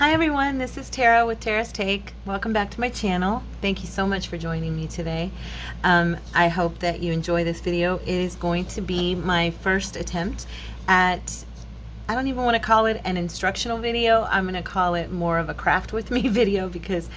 Hi everyone, this is Tara with Tara's Take. Welcome back to my channel. Thank you so much for joining me today. I hope that you enjoy this video. It is going to be my first attempt at, I don't even want to call it an instructional video. I'm going to call it more of a craft with me video because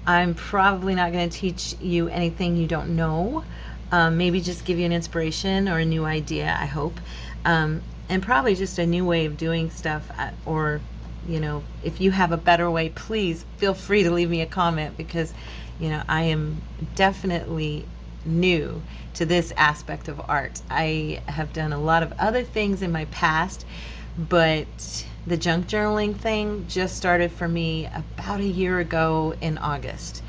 I'm probably not going to teach you anything you don't know. Maybe just give you an inspiration or a new idea, I hope. And probably just a new way of doing stuff, or you know, if you have a better way, please feel free to leave me a comment because, you know, I am definitely new to this aspect of art. I have done a lot of other things in my past, but the junk journaling thing just started for me about a year ago in August.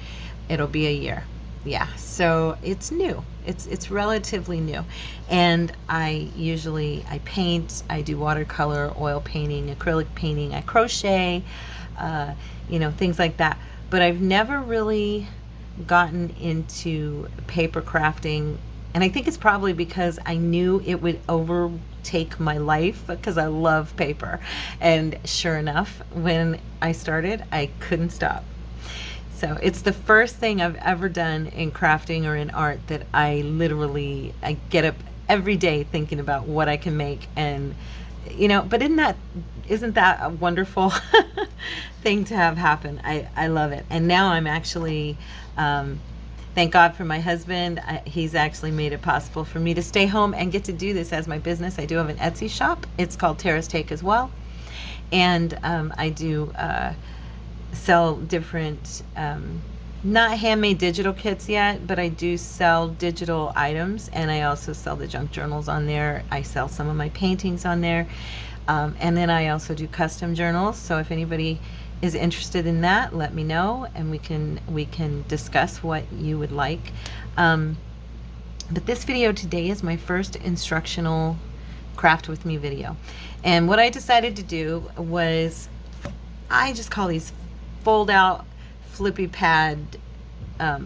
It'll be a year. Yeah, so it's new. It's relatively new. And I paint, I do watercolor, oil painting, acrylic painting, I crochet, you know, things like that. But I've never really gotten into paper crafting. And I think it's probably because I knew it would overtake my life because I love paper. And sure enough, when I started, I couldn't stop. So it's the first thing I've ever done in crafting or in art that I get up every day thinking about what I can make. And, you know, but isn't that a wonderful thing to have happen? I love it. And now I'm actually, thank God for my husband. He's actually made it possible for me to stay home and get to do this as my business. I do have an Etsy shop. It's called Tara's Take as well. And I do sell different, not handmade digital kits yet, but I do sell digital items, and I also sell the junk journals on there. I sell some of my paintings on there, and then I also do custom journals. So if anybody is interested in that, let me know, and we can discuss what you would like. But this video today is my first instructional craft with me video, and what I decided to do was, I just call these fold out flippy pad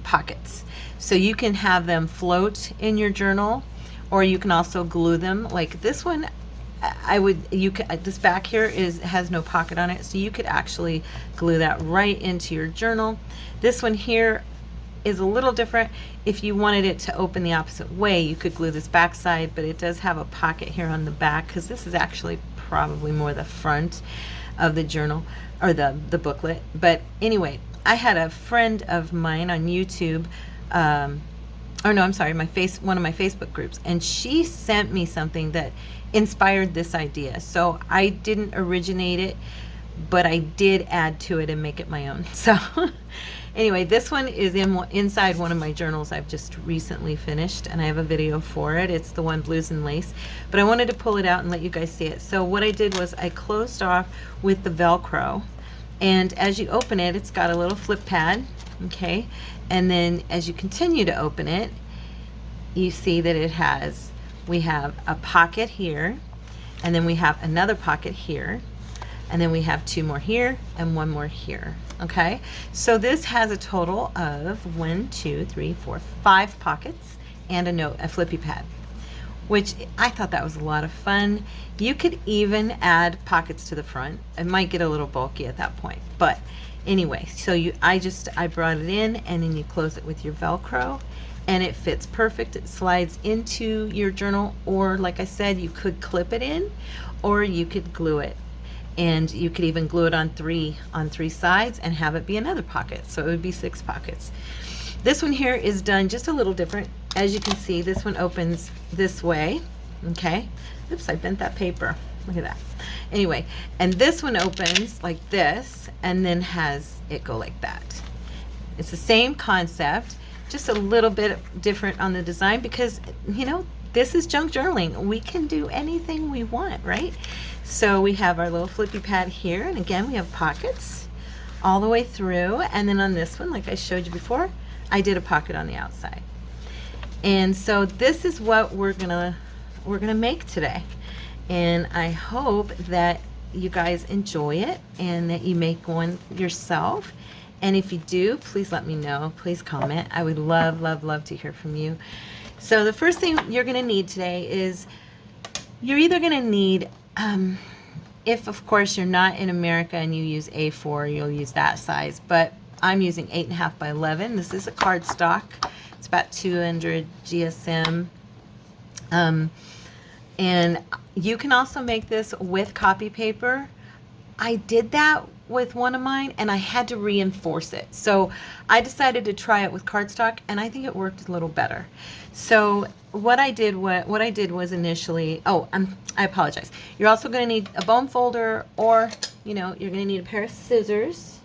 pockets. So you can have them float in your journal, or you can also glue them. Like this one, this back here has no pocket on it, so you could actually glue that right into your journal. This one here is a little different. If you wanted it to open the opposite way, you could glue this back side, but it does have a pocket here on the back because this is actually probably more the front of the journal or the booklet. But anyway, I had a friend of mine on YouTube, one of my Facebook groups, and she sent me something that inspired this idea. So I didn't originate it, but I did add to it and make it my own. So anyway, this one is inside one of my journals I've just recently finished, and I have a video for it. It's the one Blues and Lace, but I wanted to pull it out and let you guys see it. So what I did was I closed off with the Velcro, and as you open it, it's got a little flip pad, okay? And then as you continue to open it, you see that we have a pocket here, and then we have another pocket here, and then we have two more here and one more here. Okay, so this has a total of 5 pockets and a flippy pad, which I thought that was a lot of fun. You could even add pockets to the front. It might get a little bulky at that point, but anyway, so I brought it in, and then you close it with your Velcro, and it fits perfect. It slides into your journal, or like I said, you could clip it in, or you could glue it. And you could even glue it on three sides and have it be another pocket. So it would be 6 pockets. This one here is done just a little different. As you can see, this one opens this way. Okay. Oops, I bent that paper. Look at that. Anyway, and this one opens like this and then has it go like that. It's the same concept, just a little bit different on the design because, you know, this is junk journaling. We can do anything we want, right? So we have our little flippy pad here, and again, we have pockets all the way through. And then on this one, like I showed you before, I did a pocket on the outside. And so this is what we're gonna make today. And I hope that you guys enjoy it and that you make one yourself. And if you do, please let me know. Please comment. I would love, love, love to hear from you. So the first thing you're gonna need today is you're either gonna need If, of course, you're not in America and you use A4, you'll use that size. But I'm using 8.5 by 11. This is a cardstock. It's about 200 GSM. And you can also make this with copy paper. I did that with one of mine and I had to reinforce it. So I decided to try it with cardstock and I think it worked a little better. So what I did was initially, I apologize. You're also going to need a bone folder, or, you're going to need a pair of scissors.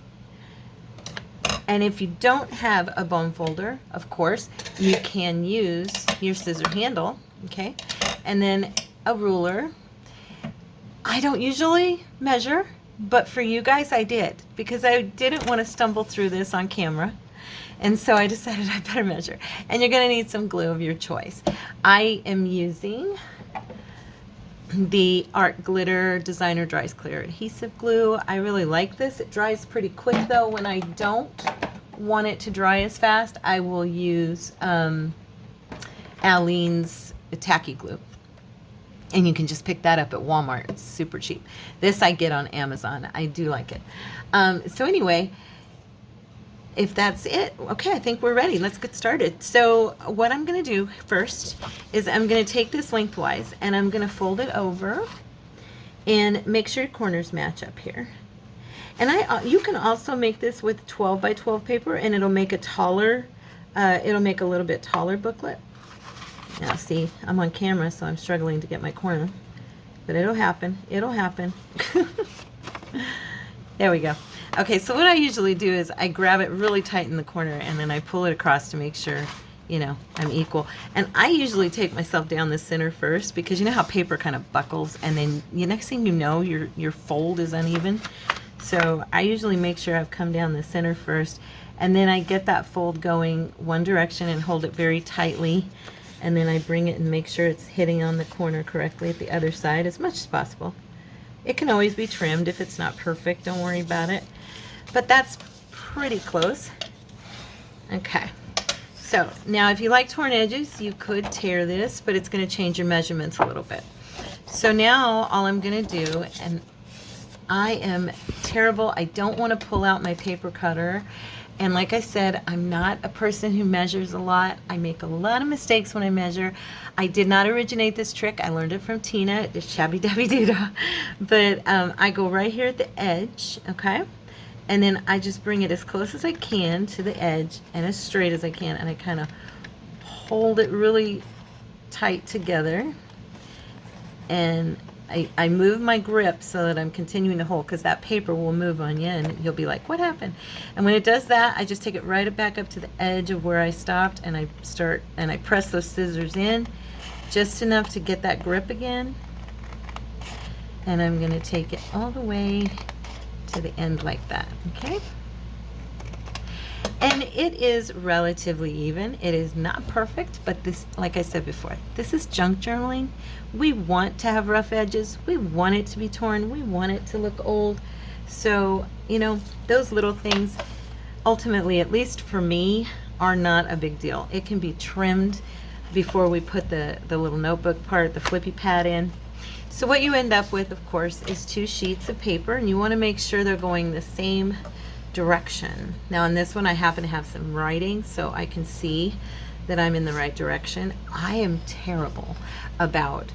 And if you don't have a bone folder, of course, you can use your scissor handle, okay? And then a ruler. I don't usually measure, but for you guys I did, because I didn't want to stumble through this on camera. And so I decided I better measure. And you're going to need some glue of your choice. I am using the Art Glitter Designer Dries Clear adhesive glue. I really like this. It dries pretty quick though. When I don't want it to dry as fast, I will use Aleene's tacky glue. And you can just pick that up at Walmart. It's super cheap. This I get on Amazon. I do like it. So anyway, if that's it, okay, I think we're ready. Let's get started. So what I'm going to do first is I'm going to take this lengthwise and I'm going to fold it over and make sure your corners match up here. And you can also make this with 12 by 12 paper and it'll make a taller, it'll make a little bit taller booklet. Now see, I'm on camera, so I'm struggling to get my corner, but it'll happen. It'll happen. There we go. Okay, so what I usually do is I grab it really tight in the corner and then I pull it across to make sure, I'm equal. And I usually take myself down the center first, because you know how paper kind of buckles and then the next thing you know, your fold is uneven. So I usually make sure I've come down the center first, and then I get that fold going one direction and hold it very tightly. And then I bring it and make sure it's hitting on the corner correctly at the other side as much as possible. It can always be trimmed if it's not perfect, don't worry about it. But that's pretty close. Okay, so now if you like torn edges, you could tear this, but it's going to change your measurements a little bit. So now all I'm going to do, and I am terrible, I don't want to pull out my paper cutter. And like I said, I'm not a person who measures a lot. I make a lot of mistakes when I measure. I did not originate this trick. I learned it from Tina, the Shabby Dabby Doodah. But I go right here at the edge, okay? And then I just bring it as close as I can to the edge and as straight as I can. And I kind of hold it really tight together. And I move my grip so that I'm continuing to hold, because that paper will move on you and you'll be like, what happened? And when it does that, I just take it right back up to the edge of where I stopped, and I press those scissors in just enough to get that grip again. And I'm going to take it all the way to the end like that, okay? And it is relatively even. It is not perfect, but this, like I said before, this is junk journaling. We want to have rough edges. We want it to be torn. We want it to look old. So, those little things, ultimately, at least for me, are not a big deal. It can be trimmed before we put the little notebook part, the flippy pad in. So what you end up with, of course, is 2 sheets of paper, and you want to make sure they're going the same direction. Now on this one I happen to have some writing so I can see that I'm in the right direction. I am terrible about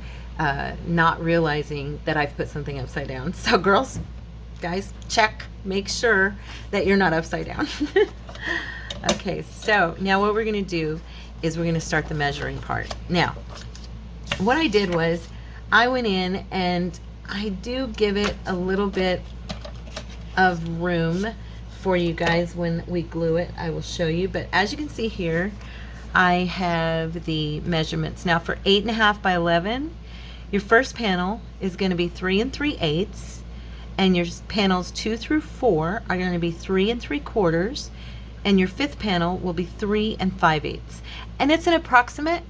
not realizing that I've put something upside down. So girls, guys, check, make sure that you're not upside down. Okay, so now what we're going to do is we're going to start the measuring part. Now, what I did was I went in and I do give it a little bit of room for you guys. When we glue it, I will show you, but as you can see here, I have the measurements. Now for 8.5 by 11, your first panel is going to be 3 3/8, and your panels 2 through 4 are going to be 3 3/4, and your 5th panel will be 3 5/8. And it's an approximate,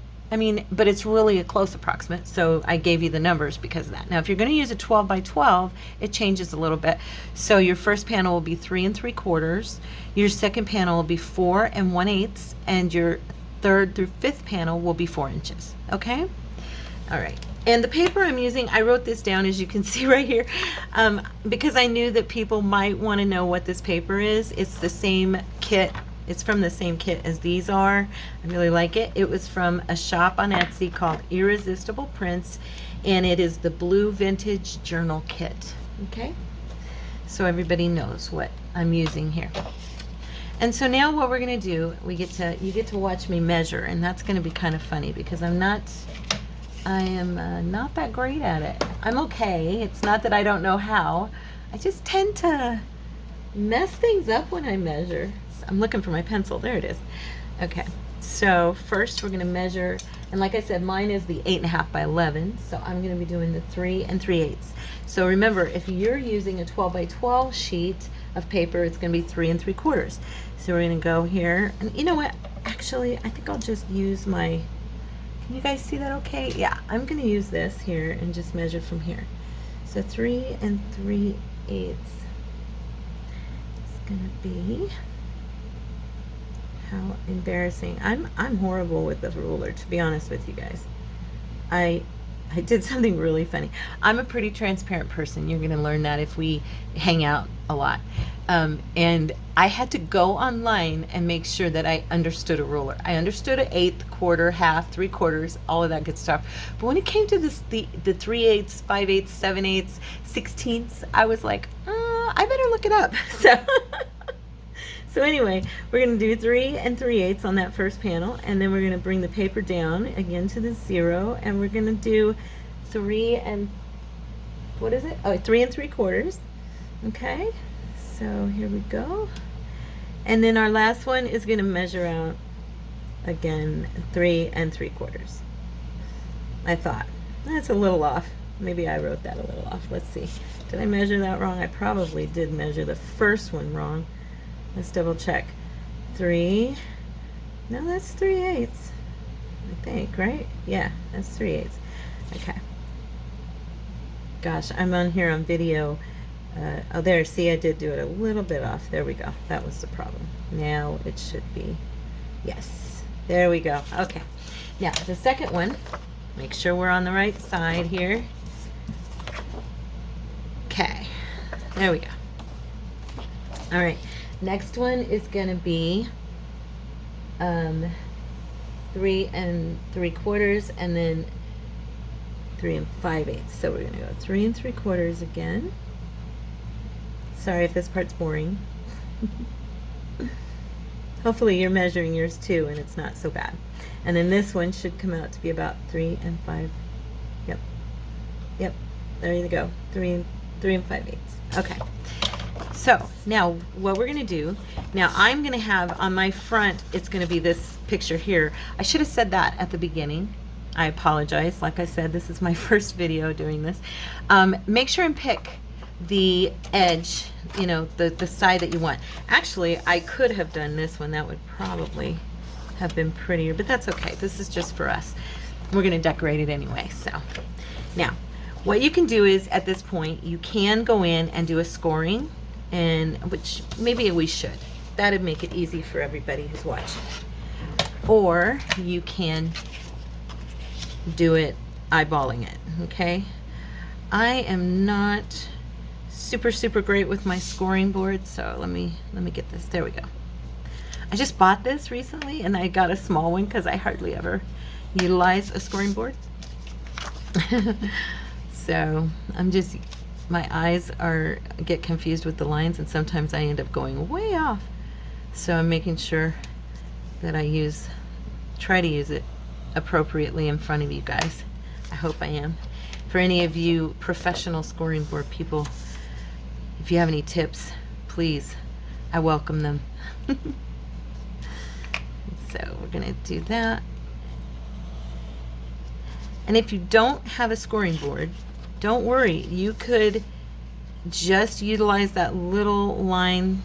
but it's really a close approximate, so I gave you the numbers because of that. Now if you're going to use a 12 by 12, it changes a little bit. So your first panel will be 3 3/4, your second panel will be 4 1/8, and your 3rd through 5th panel will be 4 inches. Okay? All right. And the paper I'm using, I wrote this down, as you can see right here, because I knew that people might want to know what this paper is. It's the same kit. It's from the same kit as these are. I really like it. It was from a shop on Etsy called Irresistible Prints, and it is the Blue Vintage Journal Kit. Okay, so everybody knows what I'm using here. And so now what we're going to do, you get to watch me measure, and that's going to be kind of funny because I am not that great at it. I'm okay. It's not that I don't know how. I just tend to mess things up when I measure. So I'm looking for my pencil. There it is. Okay. So first we're going to measure, and like I said, mine is the 8.5 by 11. So I'm going to be doing the 3 3/8. So remember, if you're using a 12 by 12 sheet of paper, it's going to be 3 3/4. So we're going to go here, and you know what? Actually, I think I'll just use my. Can you guys see that okay? Yeah, I'm going to use this here and just measure from here. So 3 3/8 is going to be, how embarrassing. I'm horrible with the ruler, to be honest with you guys. I did something really funny. I'm a pretty transparent person. You're going to learn that if we hang out a lot. And I had to go online and make sure that I understood a ruler. I understood an eighth, quarter, half, 3/4, all of that good stuff. But when it came to this, the 3/8, 5/8, 7/8, 16ths, I was like, I better look it up. So anyway, we're going to do 3 3/8 on that first panel, and then we're going to bring the paper down again to the 0, and we're going to do 3 3/4. Okay, so here we go. And then our last one is going to measure out again 3 3/4. I thought that's a little off. Maybe I wrote that a little off. Let's see. Did I measure that wrong? I probably did measure the first one wrong. Let's double check. 3. No, that's 3/8. I think, right? Yeah, that's 3/8. Okay. Gosh, I'm on here on video. Oh, there. See, I did do it a little bit off. There we go. That was the problem. Now it should be. Yes. There we go. Okay. Now, the second one. Make sure we're on the right side here. Okay. There we go. All right. Next one is going to be 3 3/4 and then 3 5/8. So we're going to go 3 3/4 again. Sorry if this part's boring. Hopefully you're measuring yours too and it's not so bad. And then this one should come out to be about 3 5. Yep. There you go. 3 5/8. Okay. So now what we're going to do, now I'm going to have on my front, it's going to be this picture here. I should have said that at the beginning. I apologize. Like I said, this is my first video doing this. Make sure and pick the edge, you know, the side that you want. Actually, I could have done this one. That would probably have been prettier, but that's okay. This is just for us. We're going to decorate it anyway. So now what you can do is at this point, you can go in and do a scoring, and which maybe we should. That'd make it easy for everybody who's watching. Or you can do it eyeballing it, okay? I am not super great with my scoring board, so let me get this. There we go. I just bought this recently and I got a small one because I hardly ever utilize a scoring board. So I'm just, my eyes get confused with the lines, and sometimes I end up going way off. So I'm making sure that I try to use it appropriately in front of you guys. I hope I am. For any of you professional scoring board people, if you have any tips, please, I welcome them. So we're going to do that. And if you don't have a scoring board, don't worry. You could just utilize that little line.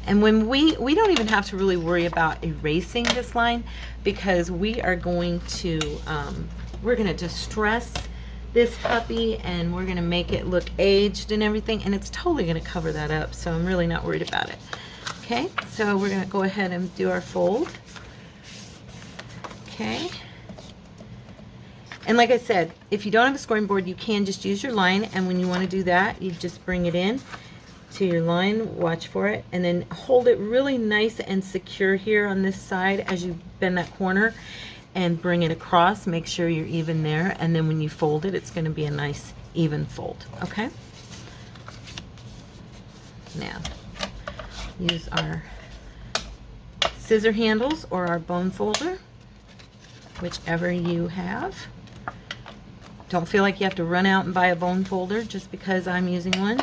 And when we don't even have to really worry about erasing this line, because we are going to distress this puppy, and we're going to make it look aged and everything, and it's totally going to cover that up, so I'm really not worried about it. Okay, so we're going to go ahead and do our fold. Okay. And like I said, if you don't have a scoring board, you can just use your line, and when you want to do that, you just bring it in to your line, watch for it, and then hold it really nice and secure here on this side as you bend that corner, and bring it across. Make sure you're even there, and then when you fold it, it's going to be a nice even fold. Okay, now use our scissor handles or our bone folder, whichever you have. Don't feel like you have to run out and buy a bone folder just because I'm using one.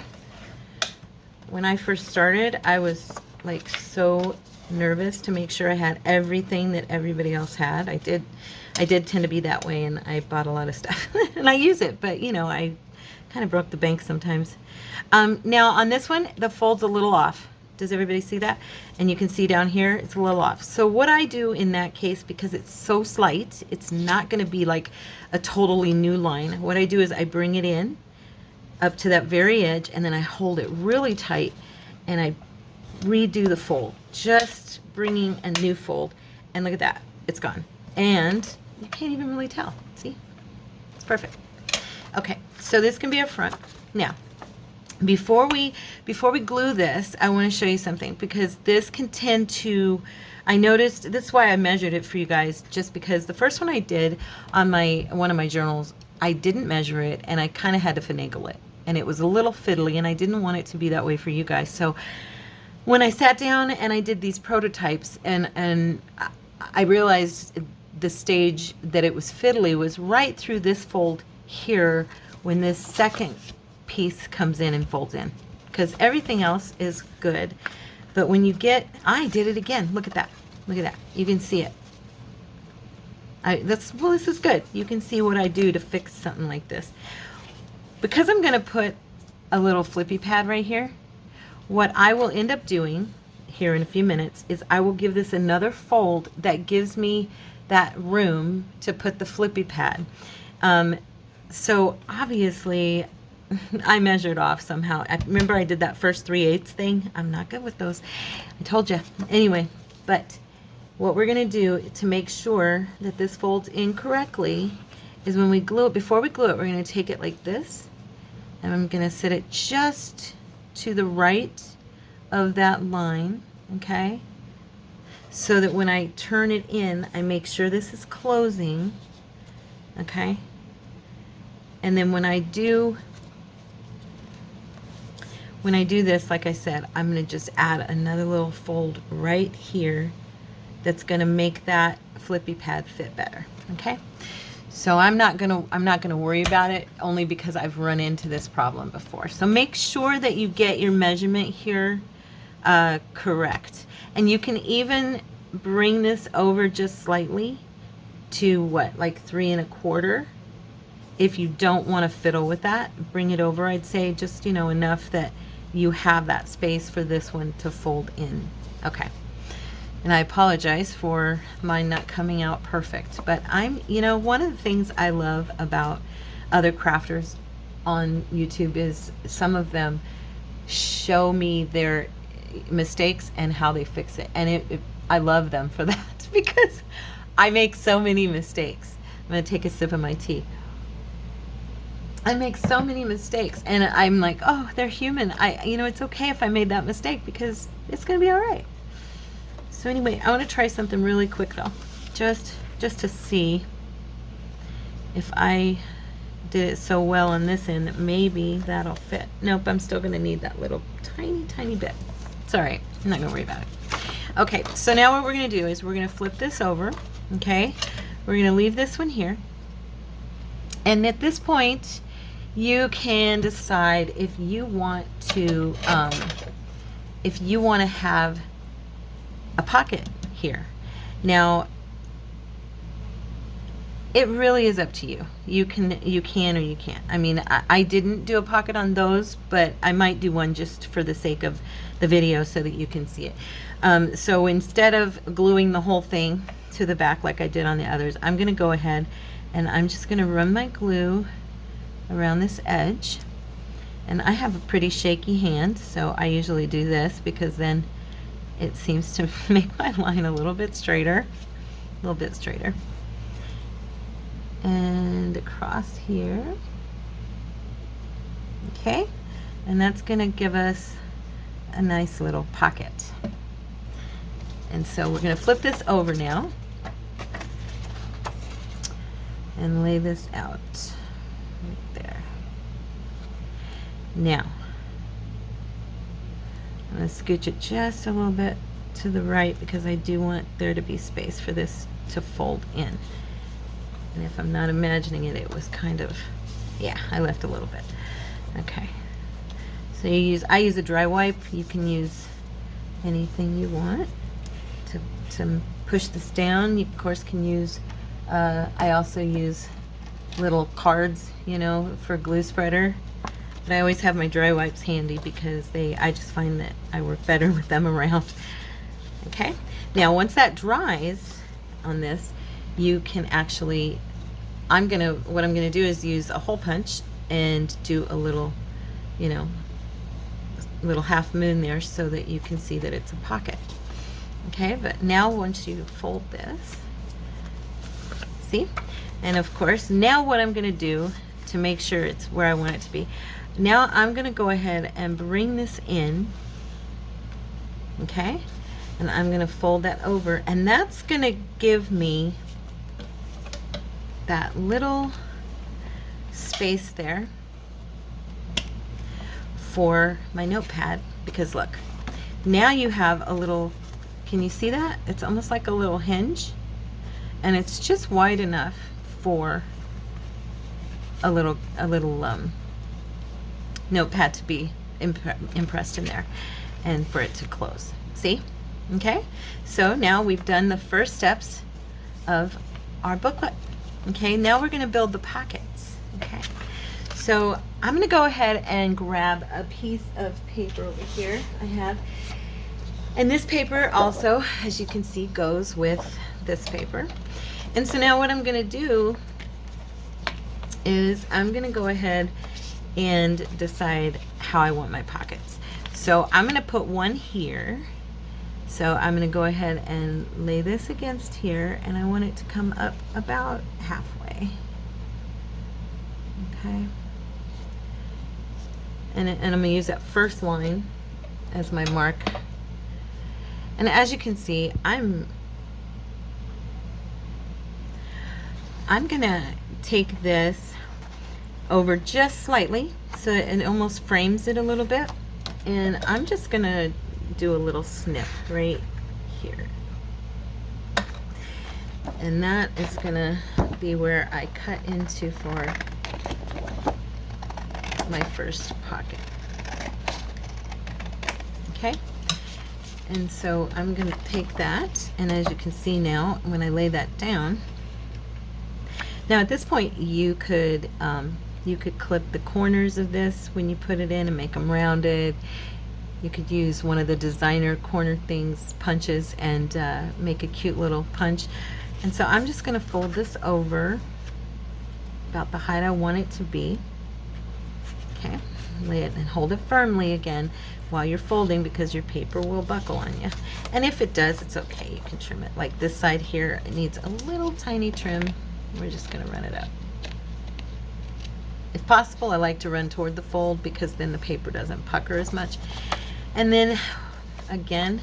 When I first started, I was like so nervous to make sure I had everything that everybody else had. I did tend to be that way, and I bought a lot of stuff and I use it, but you know, I kind of broke the bank sometimes. Now on this one, the fold's a little off. Does everybody see that? And you can see down here, it's a little off. So what I do in that case, because it's so slight, it's not going to be like a totally new line. What I do is I bring it in up to that very edge, and then I hold it really tight, and I redo the fold, just bringing a new fold. And look at that, it's gone. And you can't even really tell. See? It's perfect. Okay, so this can be up front. Now, before we glue this, I want to show you something, because this can tend to, I noticed, that's why I measured it for you guys, just because the first one I did on one of my journals, I didn't measure it, and I kind of had to finagle it, and it was a little fiddly, and I didn't want it to be that way for you guys. So when I sat down and I did these prototypes, and I realized the stage that it was fiddly was right through this fold here, when this second piece comes in and folds in, because everything else is good. But when you get, I did it again. Look at that. Look at that. You can see it. Well, this is good. You can see what I do to fix something like this. Because I'm going to put a little flippy pad right here, what I will end up doing here in a few minutes is I will give this another fold that gives me that room to put the flippy pad. So obviously I measured off somehow. Remember I did that first 3/8 thing? I'm not good with those. I told you. Anyway, but what we're going to do to make sure that this folds in correctly is when we glue it, before we glue it, we're going to take it like this, and I'm going to set it just to the right of that line, okay? So that when I turn it in, I make sure this is closing, okay? And then when I do this, like I said, I'm going to just add another little fold right here that's going to make that flippy pad fit better, okay? So I'm not going to worry about it, only because I've run into this problem before. So make sure that you get your measurement here correct. And you can even bring this over just slightly to what, like 3 1/4. If you don't want to fiddle with that, bring it over, I'd say, just, you know, enough that you have that space for this one to fold in. Okay. And I apologize for mine not coming out perfect, but you know, one of the things I love about other crafters on YouTube is some of them show me their mistakes and how they fix it. And I love them for that, because I make so many mistakes. I'm going to take a sip of my tea. I make so many mistakes, and I'm like, oh, they're human. You know, it's okay if I made that mistake, because it's going to be all right. So anyway, I want to try something really quick though, just to see if I did it so well on this end that maybe that'll fit. Nope, I'm still going to need that little tiny bit. It's all right. I'm not going to worry about it. Okay, so now what we're going to do is we're going to flip this over, okay? We're going to leave this one here. And at this point, you can decide if you want to have a pocket here. Now, it really is up to you. You can or you can't. I mean, I didn't do a pocket on those, but I might do one just for the sake of the video so that you can see it. So instead of gluing the whole thing to the back like I did on the others, I'm going to go ahead and I'm just going to run my glue around this edge. And I have a pretty shaky hand, so I usually do this because then it seems to make my line a little bit straighter. and across here. Okay, and that's going to give us a nice little pocket. And so we're going to flip this over now and lay this out right there. Now, I'm going to scooch it just a little bit to the right because I do want there to be space for this to fold in. And if I'm not imagining it, it was kind of, yeah, I left a little bit. Okay. So I use a dry wipe. You can use anything you want to push this down. You of course can use, I also use little cards, you know, for glue spreader. But I always have my dry wipes handy because I just find that I work better with them around. Okay. Now once that dries on this, you can actually, what I'm gonna do is use a hole punch and do a little, you know, little half moon there so that you can see that it's a pocket. Okay, but now once you fold this, see? And of course, now what I'm gonna do to make sure it's where I want it to be, now I'm gonna go ahead and bring this in, okay? And I'm gonna fold that over, and that's gonna give me that little space there for my notepad, because look, now you have a little, can you see that? It's almost like a little hinge, and it's just wide enough for a little notepad to be impressed in there and for it to close. See? Okay, so now we've done the first steps of our booklet. Okay, now we're going to build the pockets. Okay, so I'm going to go ahead and grab a piece of paper over here I have. And this paper also, as you can see, goes with this paper. And so now what I'm going to do is I'm going to go ahead and decide how I want my pockets. So I'm going to put one here. So I'm going to go ahead and lay this against here, and I want it to come up about halfway. Okay. And I'm going to use that first line as my mark. And as you can see, I'm going to take this over just slightly so it almost frames it a little bit. And I'm just going to do a little snip right here. And that is going to be where I cut into for my first pocket. Okay. And so I'm going to take that, and as you can see now, when I lay that down, now at this point you could clip the corners of this when you put it in and make them rounded. You could use one of the designer corner things, punches, and make a cute little punch. And so I'm just going to fold this over about the height I want it to be. Okay, lay it and hold it firmly again while you're folding, because your paper will buckle on you. And if it does, it's okay, you can trim it. Like this side here, it needs a little tiny trim. We're just going to run it up. If possible, I like to run toward the fold because then the paper doesn't pucker as much. And then again,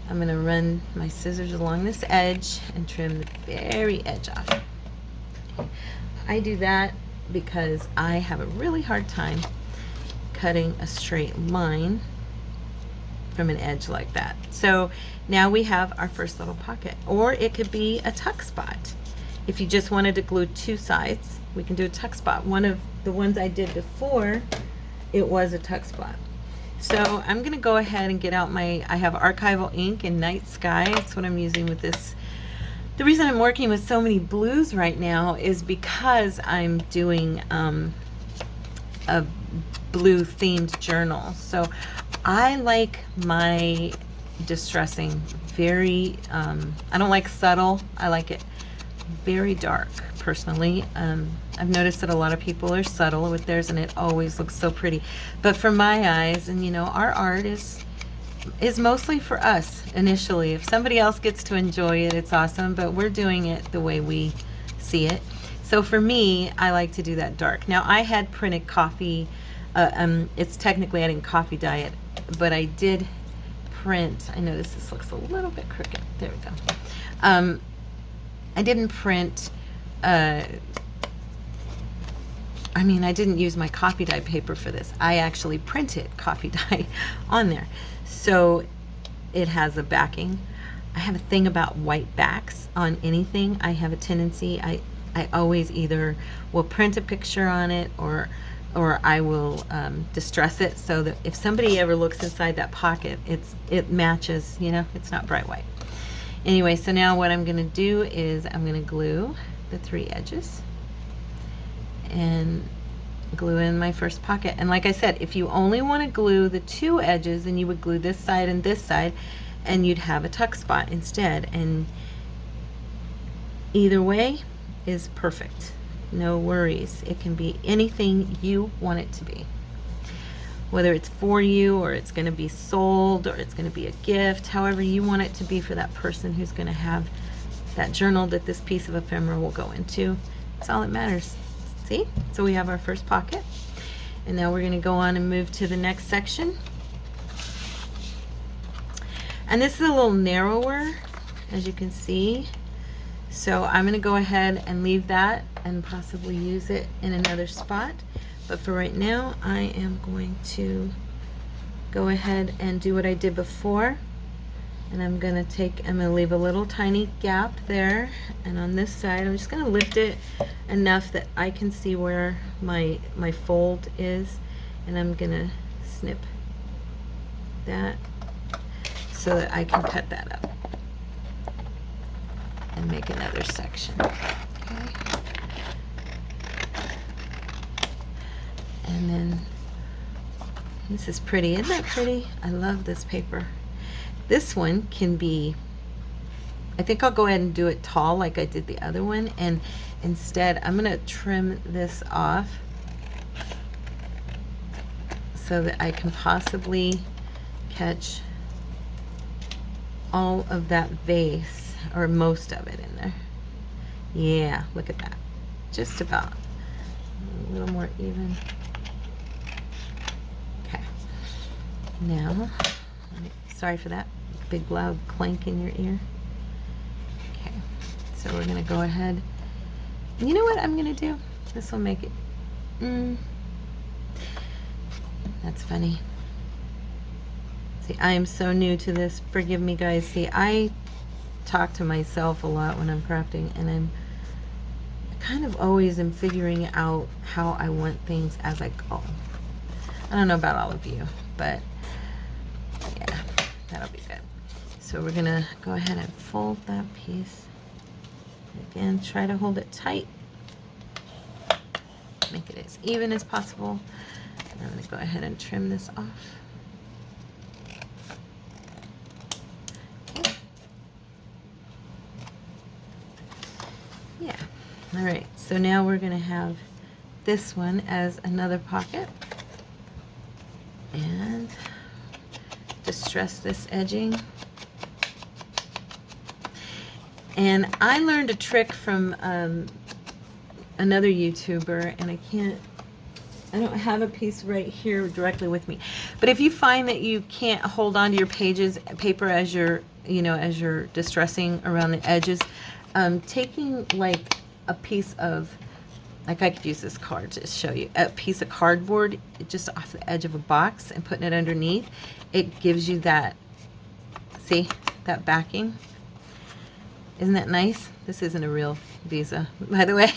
I'm going to run my scissors along this edge and trim the very edge off. I do that because I have a really hard time cutting a straight line from an edge like that. So now we have our first little pocket, or it could be a tuck spot. If you just wanted to glue two sides, we can do a tuck spot. One of the ones I did before, it was a tuck spot. So I'm going to go ahead and get out I have archival ink in Night Sky. That's what I'm using with this. The reason I'm working with so many blues right now is because I'm doing a blue themed journal. So I like my distressing very, I don't like subtle, I like it very dark personally. I've noticed that a lot of people are subtle with theirs and it always looks so pretty. But for my eyes, and you know, our art is mostly for us initially. If somebody else gets to enjoy it, it's awesome, but we're doing it the way we see it. So for me, I like to do that dark. Now I had printed coffee. It's technically I didn't coffee dye it, but I did print. I know this looks a little bit crooked. There we go. I didn't print. I mean, I didn't use my coffee dye paper for this. I actually printed coffee dye on there. So it has a backing. I have a thing about white backs on anything. I have a tendency, I always either will print a picture on it or I will distress it so that if somebody ever looks inside that pocket, it matches, you know, it's not bright white. Anyway, so now what I'm gonna do is I'm gonna glue the 3 edges and glue in my first pocket. And like I said, if you only want to glue the 2 edges, then you would glue this side and you'd have a tuck spot instead. And either way is perfect. No worries. It can be anything you want it to be. Whether it's for you or it's going to be sold or it's going to be a gift, however you want it to be for that person who's going to have that journal that this piece of ephemera will go into. That's all that matters. See? So we have our first pocket. And now we're going to go on and move to the next section. And this is a little narrower, as you can see. So I'm going to go ahead and leave that and possibly use it in another spot. But for right now, I am going to go ahead and do what I did before. And I'm going to leave a little tiny gap there. And on this side, I'm just going to lift it enough that I can see where my fold is. And I'm going to snip that so that I can cut that up and make another section. Okay. And then this is pretty. Isn't that pretty? I love this paper. This one can be, I think I'll go ahead and do it tall like I did the other one, and instead I'm going to trim this off so that I can possibly catch all of that vase, or most of it in there. Yeah, look at that. Just about. A little more even. Okay. Now, sorry for that big loud clank in your ear. Okay, so we're gonna go ahead. You know what I'm gonna do? This will make it. That's funny. See, I am so new to this. Forgive me, guys. See, I talk to myself a lot when I'm crafting, and I kind of always am figuring out how I want things as I go. I don't know about all of you, but yeah, that'll be good. So we're gonna go ahead and fold that piece. Again, try to hold it tight. Make it as even as possible. And I'm gonna go ahead and trim this off. Okay. Yeah. All right, so now we're gonna have this one as another pocket. And distress this edging. And I learned a trick from another YouTuber, and I don't have a piece right here directly with me. But if you find that you can't hold on to your paper as you're distressing around the edges, taking like a piece of, like I could use this card to show you, a piece of cardboard just off the edge of a box and putting it underneath, it gives you that, see, that backing. Isn't that nice? This isn't a real visa, by the way.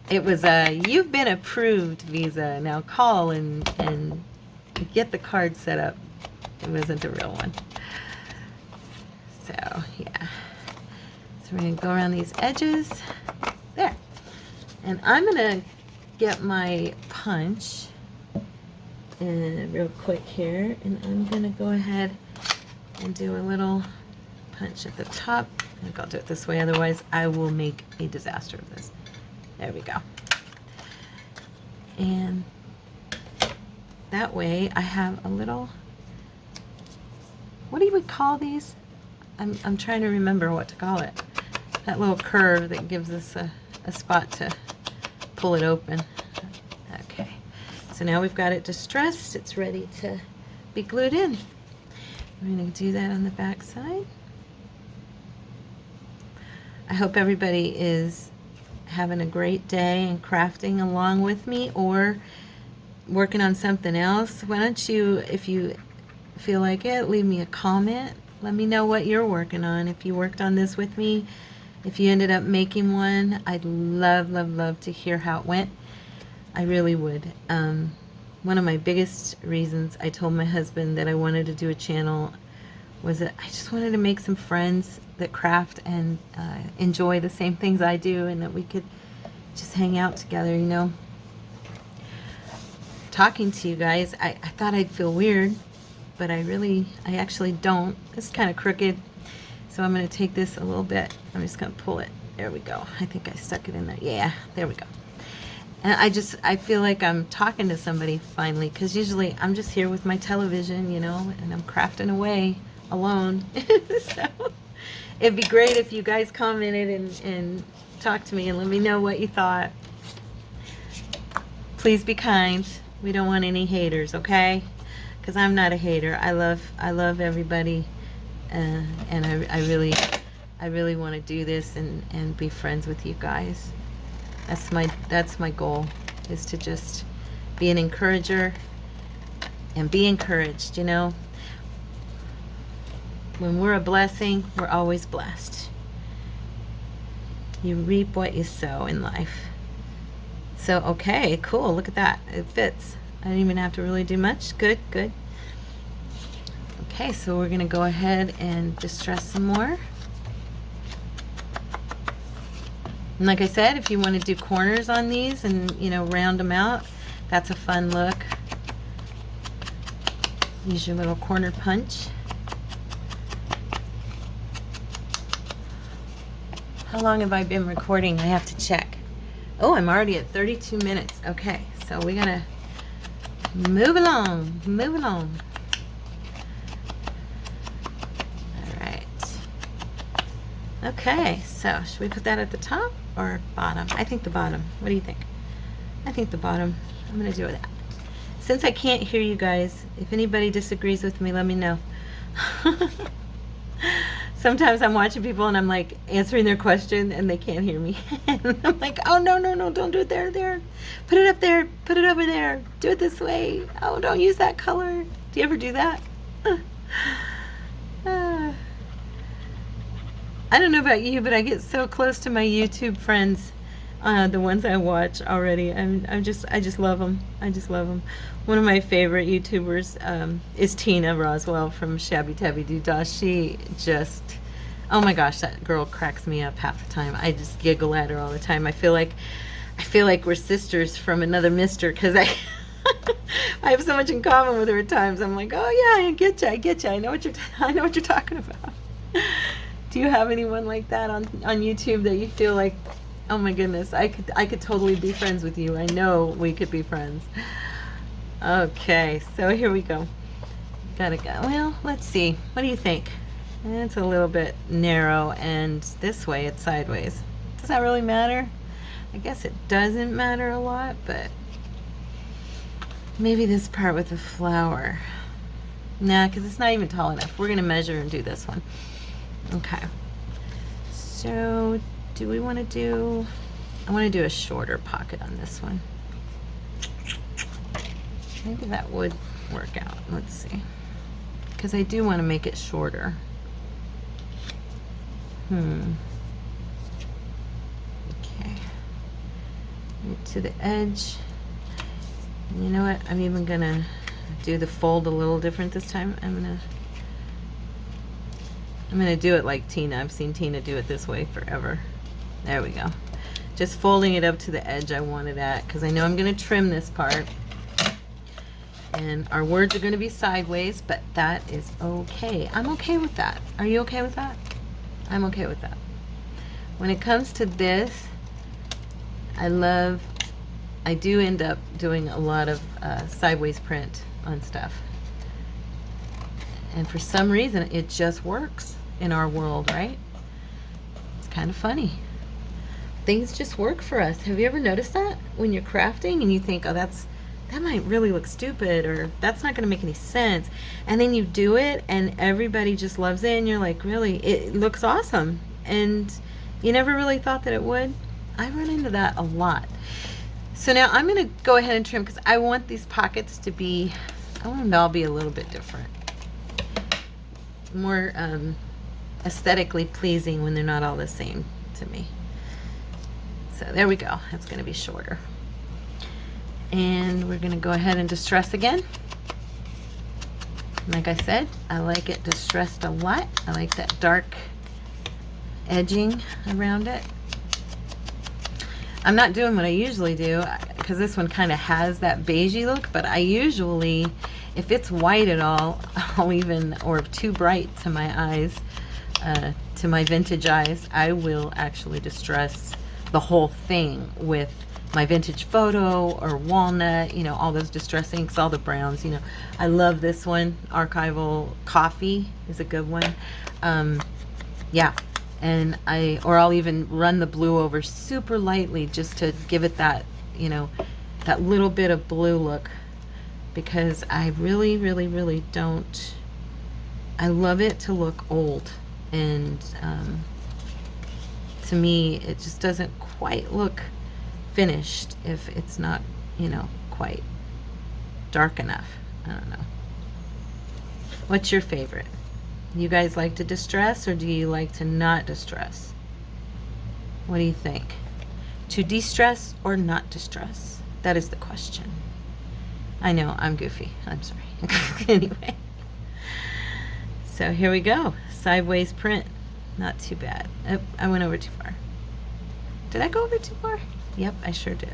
It was a "you've been approved" visa. Now call and get the card set up. It wasn't a real one. So yeah. So we're gonna go around these edges. There. And I'm gonna get my punch real quick here, and I'm gonna go ahead and do a little punch at the top. I think I'll do it this way, otherwise I will make a disaster of this. There we go. And that way I have a little, what do you would call these? I'm trying to remember what to call it. That little curve that gives us a spot to pull it open. Okay, so now we've got it distressed. It's ready to be glued in. We're going to do that on the back side. I hope everybody is having a great day and crafting along with me or working on something else. Why don't you, if you feel like it, leave me a comment. Let me know what you're working on. If you worked on this with me, if you ended up making one, I'd love, love, love to hear how it went. I really would. One of my biggest reasons I told my husband that I wanted to do a channel was that I just wanted to make some friends that craft and enjoy the same things I do, and that we could just hang out together, you know. Talking to you guys, I thought I'd feel weird, but I actually don't. It's kind of crooked, so I'm going to take this a little bit. I'm just going to pull it. There we go. I think I stuck it in there. Yeah, there we go. And I feel like I'm talking to somebody finally, because usually I'm just here with my television, you know, and I'm crafting away alone. So it'd be great if you guys commented and talked to me and let me know what you thought. Please be kind. We don't want any haters, okay? Because I'm not a hater. I love everybody, and I really want to do this and be friends with you guys. That's my goal, is to just be an encourager and be encouraged, you know. When we're a blessing, we're always blessed. You reap what you sow in life. So, okay, cool. Look at that. It fits. I didn't even have to really do much. Good, good. Okay, so we're going to go ahead and distress some more. And like I said, if you want to do corners on these and, you know, round them out, that's a fun look. Use your little corner punch. How long have I been recording? I have to check. Oh, I'm already at 32 minutes. Okay, so we gotta move along, move along. All right. Okay, so should we put that at the top or bottom? I think the bottom. What do you think? I think the bottom. I'm gonna do that. Since I can't hear you guys, if anybody disagrees with me, let me know. Sometimes I'm watching people and I'm like answering their question and they can't hear me. And I'm like, oh, no, no, no, don't do it there. Put it up there. Put it over there. Do it this way. Oh, don't use that color. Do you ever do that? I don't know about you, but I get so close to my YouTube friends, the ones I watch already. I just love them. I just love them. One of my favorite YouTubers is Tina Roswell from Shabby Tabby Doodah. She just, oh my gosh, that girl cracks me up half the time. I just giggle at her all the time. I feel like we're sisters from another mister, because I have so much in common with her at times. I'm like, oh yeah, I get you. I know what you're talking about. Do you have anyone like that on YouTube that you feel like, oh my goodness, I could totally be friends with you. I know we could be friends. Okay, so here we go. Gotta go. Well, let's see. What do you think? It's a little bit narrow, and this way it's sideways. Does that really matter? I guess it doesn't matter a lot, but maybe this part with the flower. Nah, because it's not even tall enough. We're gonna measure and do this one. Okay. So, do we want to do... I want to do a shorter pocket on this one. Maybe that would work out. Let's see. Because I do want to make it shorter. Okay. To the edge. You know what? I'm even going to do the fold a little different this time. I'm going to do it like Tina. I've seen Tina do it this way forever. There we go. Just folding it up to the edge I want it at, because I know I'm going to trim this part. And our words are going to be sideways, but that is okay. I'm okay with that. Are you okay with that? I'm okay with that. When it comes to this, I do end up doing a lot of sideways print on stuff. And for some reason, it just works. in our world, right? It's kind of funny. Things just work for us. Have you ever noticed that when you're crafting and you think, oh, that might really look stupid, or that's not going to make any sense, and then you do it and everybody just loves it and you're like, really, it looks awesome, and you never really thought that it would? I run into that a lot. So now I'm going to go ahead and trim, because I want these pockets to be, I want them to all be a little bit different, more aesthetically pleasing when they're not all the same to me. So there we go. That's going to be shorter. And we're going to go ahead and distress again. Like I said, I like it distressed a lot. I like that dark edging around it. I'm not doing what I usually do, because this one kind of has that beigey look, but I usually, if it's white at all, I'll even, or too bright to my eyes, to my vintage eyes, I will actually distress the whole thing with my vintage photo or walnut, you know, all those distress inks, all the browns, you know. I love this one. Archival Coffee is a good one. Yeah, and I'll even run the blue over super lightly just to give it that, you know, that little bit of blue look, because I really, really, really don't, I love it to look old, and to me it just doesn't quite look finished if it's not, you know, quite dark enough. I don't know. What's your favorite? You guys like to distress, or do you like to not distress? What do you think? To de-stress or not distress? That is the question. I know, I'm goofy. I'm sorry. Anyway. So here we go. Sideways print. Not too bad. Oh, I went over too far. Did I go over too far? Yep, I sure did.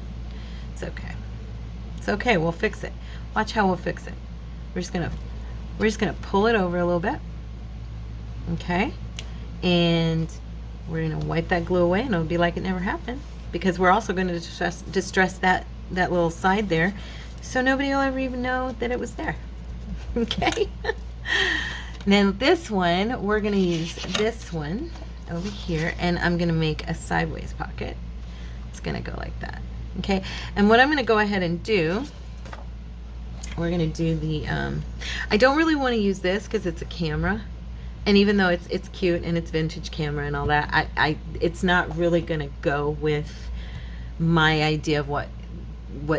It's okay. It's okay. We'll fix it. Watch how we'll fix it. We're just gonna pull it over a little bit. Okay, and we're gonna wipe that glue away, and it'll be like it never happened, because we're also going to distress that little side there, so nobody will ever even know that it was there. Okay. Now this one, we're gonna use this one over here, and I'm gonna make a sideways pocket. It's gonna go like that. Okay, and what I'm gonna go ahead and do, we're gonna do the I don't really want to use this because it's a camera, and even though it's cute and it's vintage camera and all that, it's not really gonna go with my idea of what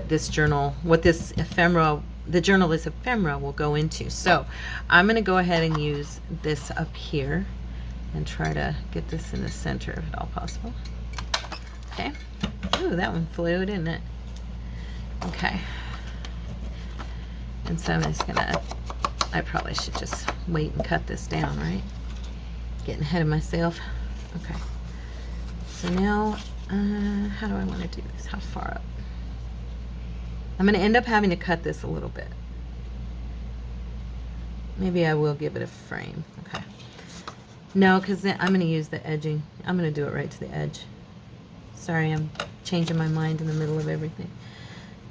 this journal, what this ephemera, the journal is ephemera, will go into. So I'm gonna go ahead and use this up here and try to get this in the center if at all possible. Okay. Ooh, that one flew, didn't it? Okay. And so I'm just gonna, I probably should just wait and cut this down, right? Getting ahead of myself. Okay. So now, how do I want to do this? How far up? I'm gonna end up having to cut this a little bit. Maybe I will give it a frame. Okay. No, because I'm going to use the edging. I'm going to do it right to the edge. Sorry, I'm changing my mind in the middle of everything.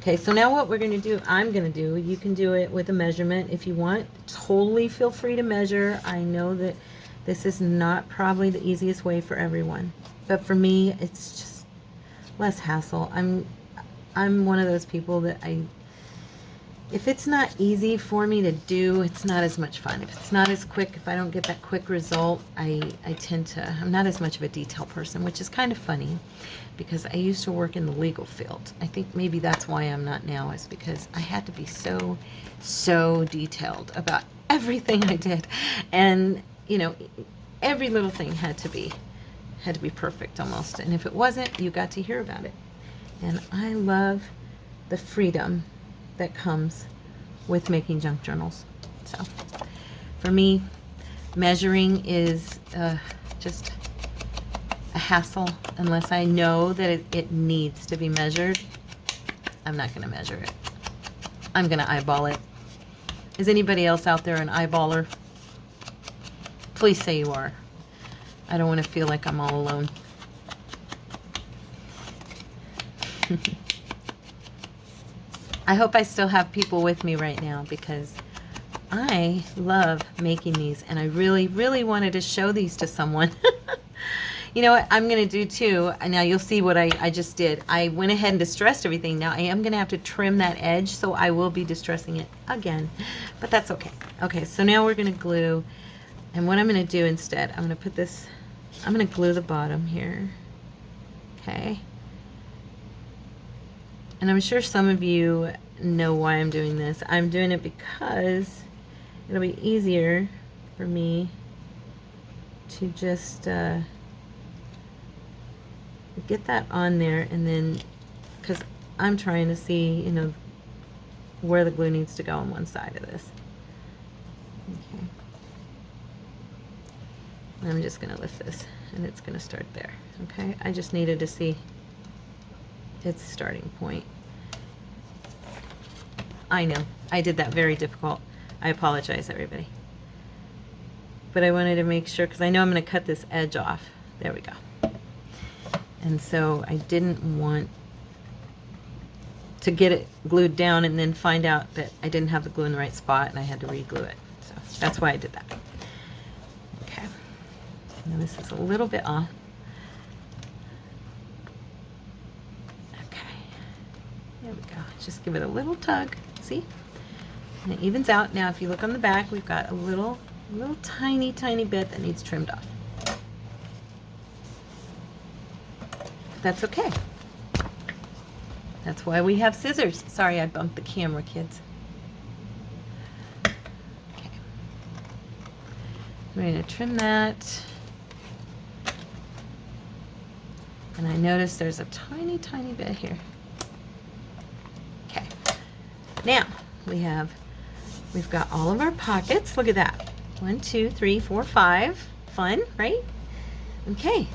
Okay, so now what we're going to do, I'm going to do, you can do it with a measurement if you want. Totally feel free to measure. I know that this is not probably the easiest way for everyone, but for me, it's just less hassle. I'm one of those people that if it's not easy for me to do, it's not as much fun. If it's not as quick, if I don't get that quick result, I'm not as much of a detail person, which is kind of funny because I used to work in the legal field. I think maybe that's why I'm not now, is because I had to be so detailed about everything I did. And, you know, every little thing had to be perfect almost. And if it wasn't, you got to hear about it. And I love the freedom that comes with making junk journals. So for me, measuring is just a hassle. Unless I know that it needs to be measured, I'm not going to measure it. I'm going to eyeball it. Is anybody else out there an eyeballer? Please say you are. I don't want to feel like I'm all alone. I hope I still have people with me right now, because I love making these, and I really, really wanted to show these to someone. You know what I'm going to do too, and now you'll see what I just did. I went ahead and distressed everything. Now I am going to have to trim that edge, so I will be distressing it again, but that's okay. Okay, so now we're going to glue, and what I'm going to do instead, I'm going to put this, I'm going to glue the bottom here. Okay. And I'm sure some of you know why I'm doing this. I'm doing it because it'll be easier for me to just get that on there, and then because I'm trying to see, you know, where the glue needs to go on one side of this. Okay. I'm just going to lift this, and it's going to start there. Okay, I just needed to see its starting point. I know, I did that very difficult. I apologize, everybody. But I wanted to make sure, because I know I'm going to cut this edge off. There we go. And so I didn't want to get it glued down and then find out that I didn't have the glue in the right spot and I had to re-glue it. So that's why I did that. Okay. Now this is a little bit off. Okay. There we go. Just give it a little tug. See? And it evens out. Now if you look on the back, we've got a little tiny bit that needs trimmed off. That's okay. That's why we have scissors. Sorry, I bumped the camera, kids. Okay. I'm going to trim that. And I notice there's a tiny bit here. Okay. Now, we've got all of our pockets. Look at that. 1, 2, 3, 4, 5. Fun, right? Okay.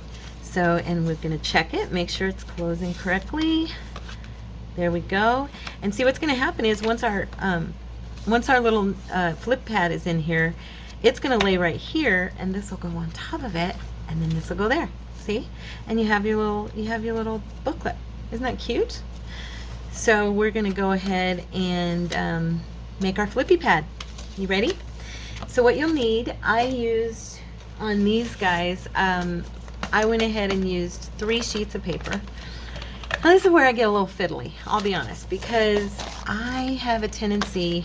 So, and we're going to check it, make sure it's closing correctly. There we go. And see, what's going to happen is once our little flip pad is in here, it's going to lay right here, and this will go on top of it, and then this will go there. See? And you have your little booklet. Isn't that cute? So we're going to go ahead and make our flippy pad. You ready? So what you'll need, I used on these guys. I went ahead and used 3 sheets of paper. Now this is where I get a little fiddly, I'll be honest, because I have a tendency,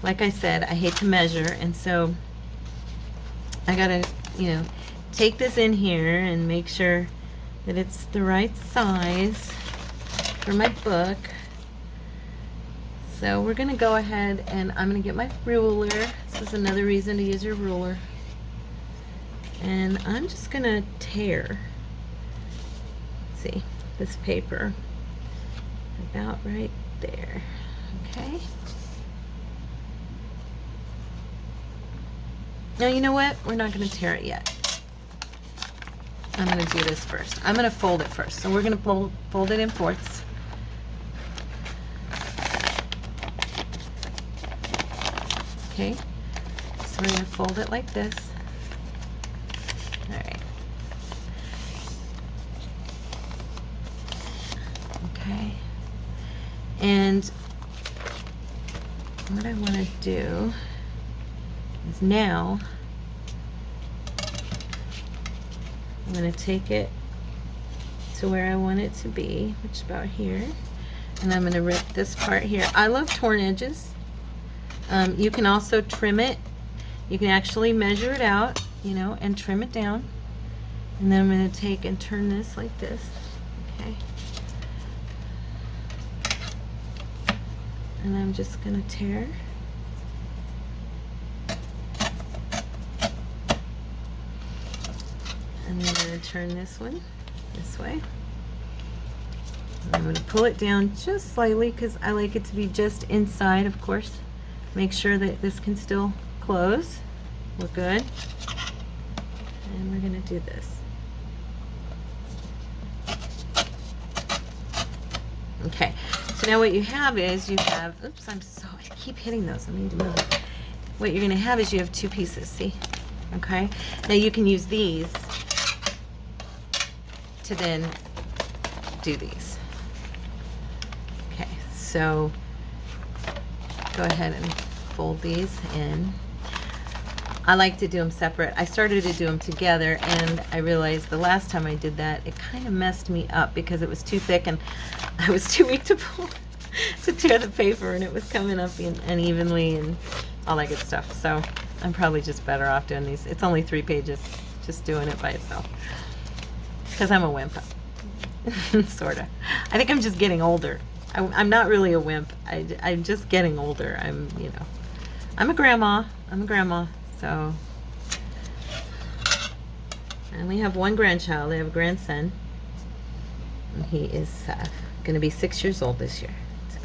like I said, I hate to measure, and so I gotta, you know, take this in here and make sure that it's the right size for my book. So we're gonna go ahead and I'm gonna get my ruler. This is another reason to use your ruler. And I'm just gonna tear, see, this paper about right there. Okay. Now you know what? We're not gonna tear it yet. I'm gonna do this first. I'm gonna fold it first. So we're gonna fold it in fourths. Okay. So we're gonna fold it like this. All right. Okay. And what I want to do is now I'm going to take it to where I want it to be, which is about here. And I'm going to rip this part here. I love torn edges. You can also trim it. You can actually measure it out, you know, and trim it down. And then I'm going to take and turn this like this. Okay. And I'm just going to tear. And then I'm going to turn this one this way. And I'm going to pull it down just slightly because I like it to be just inside, of course. Make sure that this can still close. We're good. And we're going to do this. Okay, so now what you have is I keep hitting those. I need to move it. What you're going to have is you have 2 pieces, see? Okay, now you can use these to then do these. Okay, so go ahead and fold these in. I like to do them separate. I started to do them together, and I realized the last time I did that, it kind of messed me up because it was too thick and I was too weak to pull, to tear the paper, and it was coming up unevenly and all that good stuff. So I'm probably just better off doing these. It's only 3 pages, just doing it by itself. Because I'm a wimp. Sort of. I think I'm just getting older. I'm not really a wimp. I'm just getting older. I'm a grandma. So I only have one grandchild. I have a grandson, and he is going to be 6 years old this year. So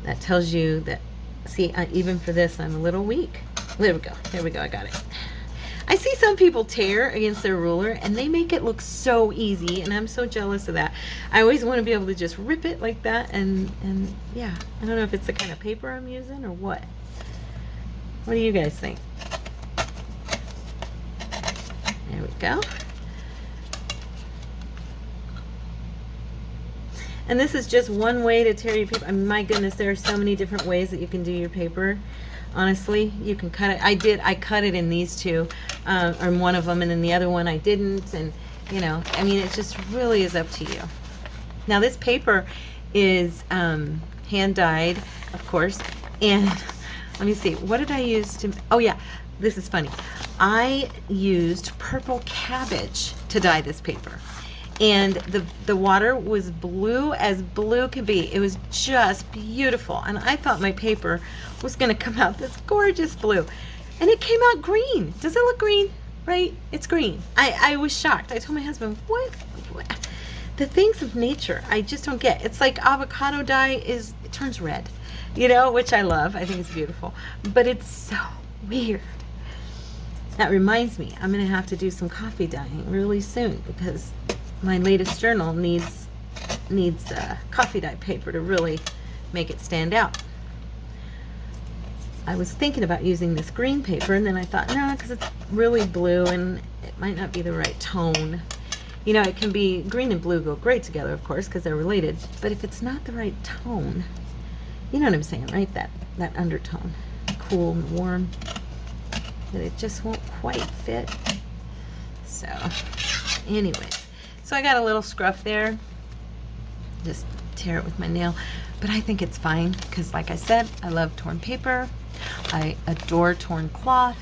that tells you that, see, even for this, I'm a little weak. There we go. There we go. I got it. I see some people tear against their ruler, and they make it look so easy, and I'm so jealous of that. I always want to be able to just rip it like that, and yeah, I don't know if it's the kind of paper I'm using or what. What do you guys think? There we go. And this is just one way to tear your paper. I mean, my goodness, there are so many different ways that you can do your paper. Honestly, you can cut it. I cut it in these two, or in one of them, and then the other one I didn't. And I mean, it just really is up to you. Now, this paper is hand dyed, of course, and let me see, what did I use to, oh yeah, this is funny. I used purple cabbage to dye this paper. And the water was blue as blue could be. It was just beautiful. And I thought my paper was gonna come out this gorgeous blue. And it came out green. Does it look green? Right? It's green. I was shocked. I told my husband, what? The things of nature, I just don't get. It's like avocado dye it turns red. Which I love. I think it's beautiful. But it's so weird. That reminds me, I'm going to have to do some coffee dyeing really soon because my latest journal needs coffee dye paper to really make it stand out. I was thinking about using this green paper, and then I thought, no, because it's really blue and it might not be the right tone. It can be, green and blue go great together, of course, because they're related. But if it's not the right tone, you know what I'm saying, right? That undertone, cool and warm, that it just won't quite fit. So, anyway, so I got a little scruff there. Just tear it with my nail, but I think it's fine because, like I said, I love torn paper. I adore torn cloth.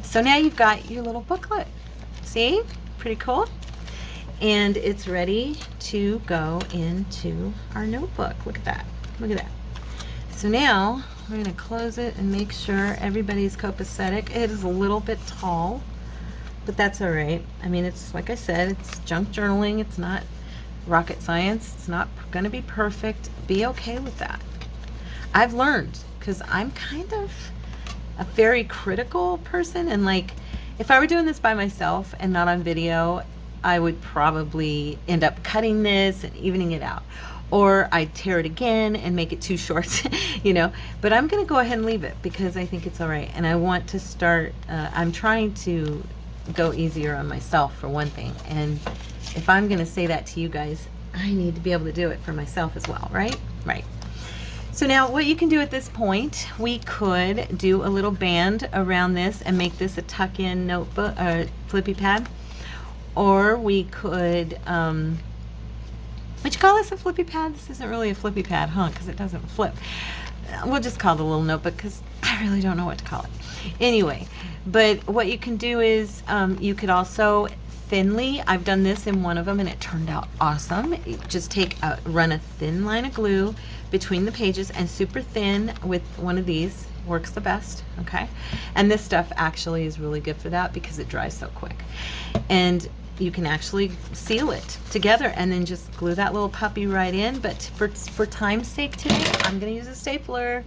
So now you've got your little booklet. See, pretty cool. And it's ready to go into our notebook. Look at that. Look at that. So now we're going to close it and make sure everybody's copacetic. It is a little bit tall, but that's all right. I mean, it's like I said, it's junk journaling. It's not rocket science. It's not going to be perfect. Be okay with that. I've learned, because I'm kind of a very critical person, and like if I were doing this by myself and not on video, I would probably end up cutting this and evening it out, or I'd tear it again and make it too short, but I'm gonna go ahead and leave it because I think it's all right. And I want to start, I'm trying to go easier on myself for one thing, and if I'm gonna say that to you guys, I need to be able to do it for myself as well, right? Right. So now what you can do at this point, we could do a little band around this and make this a tuck-in notebook, flippy pad. Or we could, would you call this a flippy pad? This isn't really a flippy pad, huh? Because it doesn't flip. We'll just call it a little notebook because I really don't know what to call it. Anyway, but what you can do is you could also thinly, I've done this in one of them and it turned out awesome. You just run a thin line of glue between the pages, and super thin with one of these works the best, okay? And this stuff actually is really good for that because it dries so quick. And you can actually seal it together and then just glue that little puppy right in. But for time's sake today, I'm gonna use a stapler.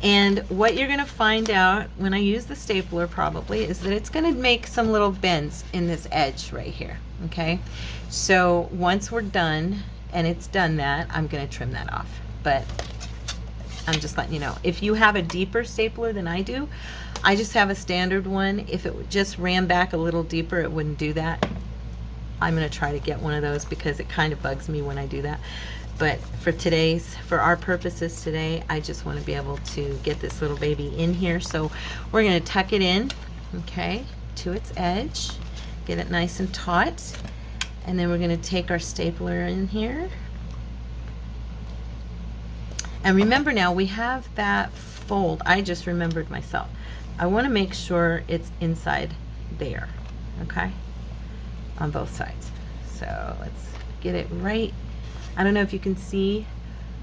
And what you're gonna find out when I use the stapler probably is that it's gonna make some little bends in this edge right here, okay? So once we're done, and it's done that, I'm gonna trim that off. But I'm just letting you know. If you have a deeper stapler than I do, I just have a standard one. If it just ran back a little deeper, it wouldn't do that. I'm gonna try to get one of those because it kind of bugs me when I do that. But for our purposes today, I just want to be able to get this little baby in here. So we're going to tuck it in, okay, to its edge, get it nice and taut. And then we're going to take our stapler in here. And remember now, we have that fold. I just remembered myself. I want to make sure it's inside there, okay, on both sides. So let's get it right. I don't know if you can see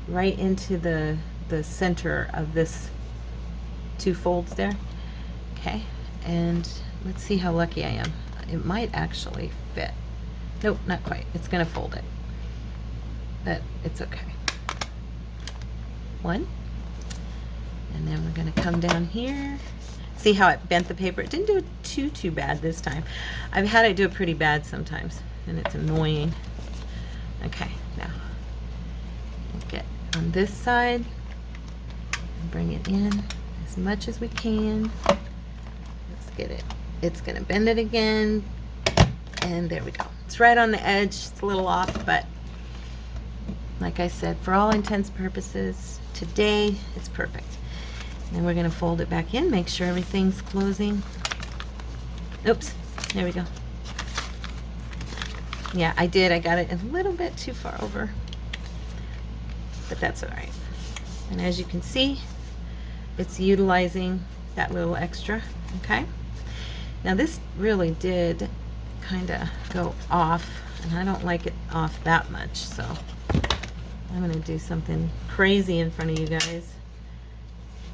right into the center of this two folds there. Okay, and let's see how lucky I am. It might actually fit. Nope, not quite. It's gonna fold it, but it's okay. One, and then we're gonna come down here. See how it bent the paper? It didn't do it too bad this time. I've had it do it pretty bad sometimes, and it's annoying. Okay, now get on this side and bring it in as much as we can. Let's get it. It's gonna bend it again, and there we go. It's right on the edge. It's a little off, but like I said, for all intents and purposes, today it's perfect. And then we're gonna fold it back in, make sure everything's closing. Oops, there we go. Yeah, I got it a little bit too far over, but that's all right. And as you can see, it's utilizing that little extra, okay? Now this really did kind of go off, and I don't like it off that much, so I'm gonna do something crazy in front of you guys.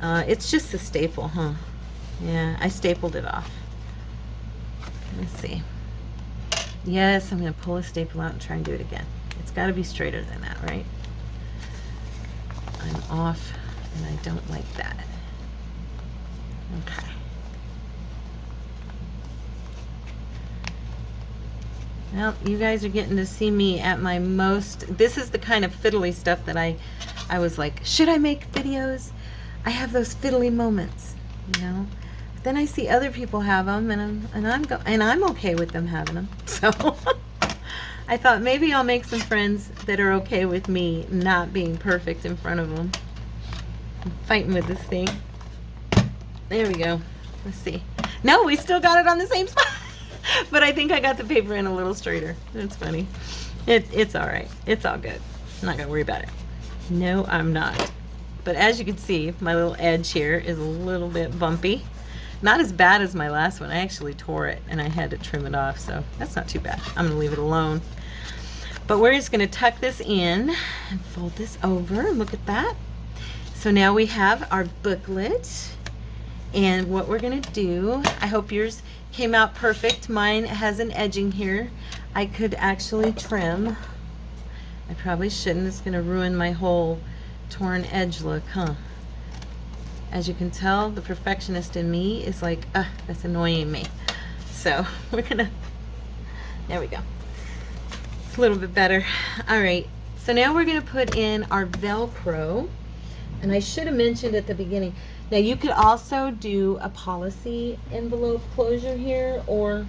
It's just a staple, huh? Yeah, I stapled it off. Let's see. Yes, I'm going to pull a staple out and try and do it again. It's got to be straighter than that, right? I'm off, and I don't like that. Okay. Well, you guys are getting to see me at my most. This is the kind of fiddly stuff that I was like, should I make videos? I have those fiddly moments, you know. But then I see other people have them, and I'm okay with them having them. So I thought maybe I'll make some friends that are okay with me not being perfect in front of them. I'm fighting with this thing. There we go. Let's see. No, we still got it on the same spot. But I think I got the paper in a little straighter. That's funny. It's all right. It's all good. I'm not gonna worry about it. No, I'm not. But as you can see, my little edge here is a little bit bumpy. Not as bad as my last one. I actually tore it and I had to trim it off, so that's not too bad. I'm gonna leave it alone. But we're just gonna tuck this in and fold this over. Look at that. So now we have our booklet. And what we're gonna do, I hope yours came out perfect. Mine has an edging here. I could actually trim. I probably shouldn't. It's gonna ruin my whole torn edge look, huh? As you can tell, the perfectionist in me is like, that's annoying me. So we're gonna, there we go. It's a little bit better. All right, so now we're gonna put in our Velcro. And I should have mentioned at the beginning, now you could also do a policy envelope closure here or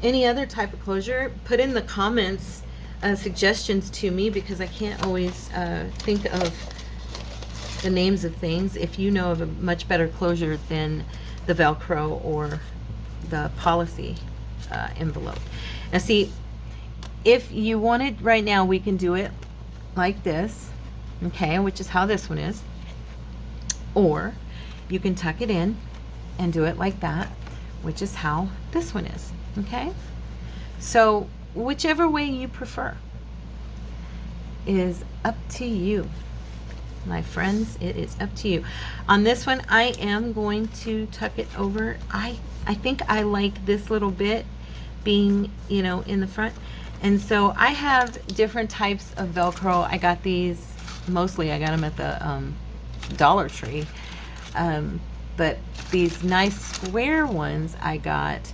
any other type of closure. Put in the comments suggestions to me, because I can't always think of the names of things. If you know of a much better closure than the Velcro or the policy envelope. Now see, if you wanted right now, we can do it like this, okay, which is how this one is. Or you can tuck it in and do it like that, which is how this one is, okay? So whichever way you prefer is up to you. My friends, it is up to you. On this one, I am going to tuck it over. I think I like this little bit being, you know, in the front. And so I have different types of Velcro. I got these, mostly I got them at the Dollar Tree. But these nice square ones I got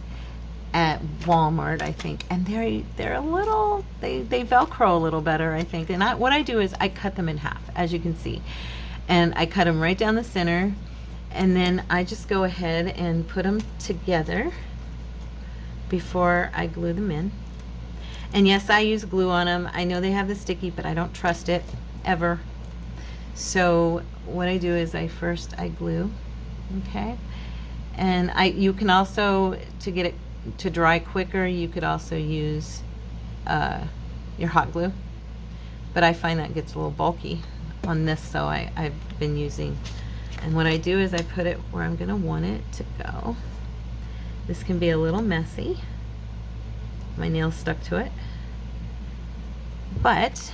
at Walmart, I think, and they're a little, they Velcro a little better, I think. And what I do is I cut them in half, as you can see, and I cut them right down the center, and then I just go ahead and put them together before I glue them in. And yes, I use glue on them. I know they have the sticky, but I don't trust it. ever. So what I do is I glue, okay? And you can also, to get it to dry quicker, you could also use your hot glue. But I find that gets a little bulky on this, so I've been using, and what I do is I put it where I'm gonna want it to go. This can be a little messy. My nail's stuck to it, but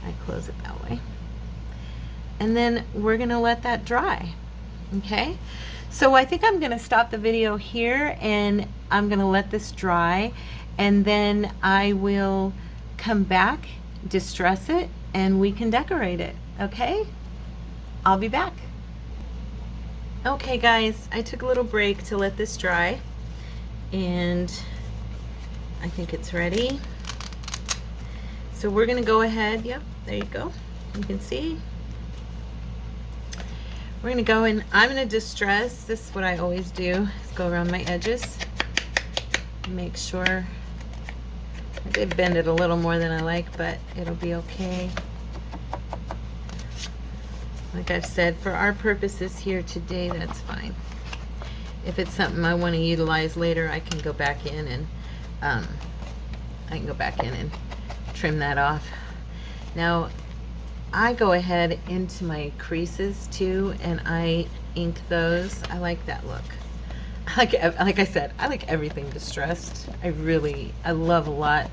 I close it that way. And then we're gonna let that dry, okay? So I think I'm gonna stop the video here, and I'm gonna let this dry, and then I will come back, distress it, and we can decorate it, okay? I'll be back. Okay guys, I took a little break to let this dry, and I think it's ready. So we're gonna go ahead, yep, there you go. You can see. We're gonna go and I'm gonna distress. This is what I always do, is go around my edges. Make sure, I did bend it a little more than I like, but it'll be okay. Like I've said, for our purposes here today, that's fine. If it's something I want to utilize later, I can go back in and trim that off. Now, I go ahead into my creases too, and I ink those. I like that look. Like I said, I like everything distressed. I love a lot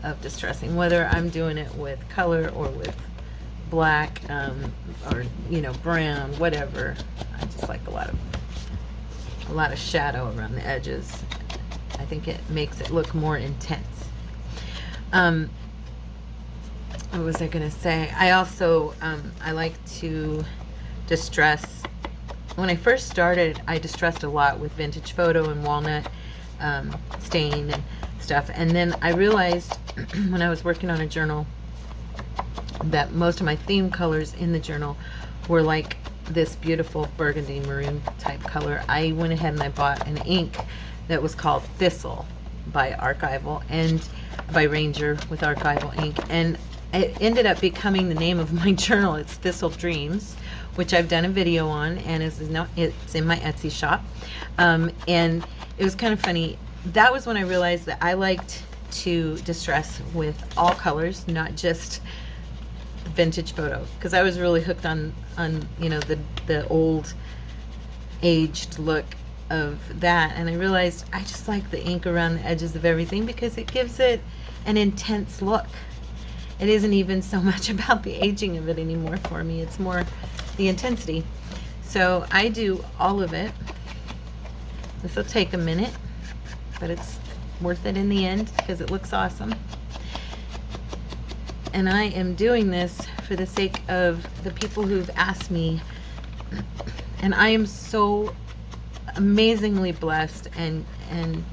of distressing, whether I'm doing it with color or with black, or brown, whatever. I just like a lot of shadow around the edges. I think it makes it look more intense. What was I gonna say? I also I like to distress. When I first started, I distressed a lot with vintage photo and walnut stain and stuff, and then I realized when I was working on a journal that most of my theme colors in the journal were like this beautiful burgundy maroon type color. I went ahead and I bought an ink that was called Thistle by Archival, and by Ranger with Archival ink, and it ended up becoming the name of my journal. It's Thistle Dreams, which I've done a video on, and it's in my Etsy shop. And it was kind of funny. That was when I realized that I liked to distress with all colors, not just vintage photo, because I was really hooked on the old aged look of that, and I realized I just like the ink around the edges of everything because it gives it an intense look. It isn't even so much about the aging of it anymore for me, it's more the intensity. So I do all of it. This will take a minute, but it's worth it in the end because it looks awesome. And I am doing this for the sake of the people who've asked me, and I am so amazingly blessed and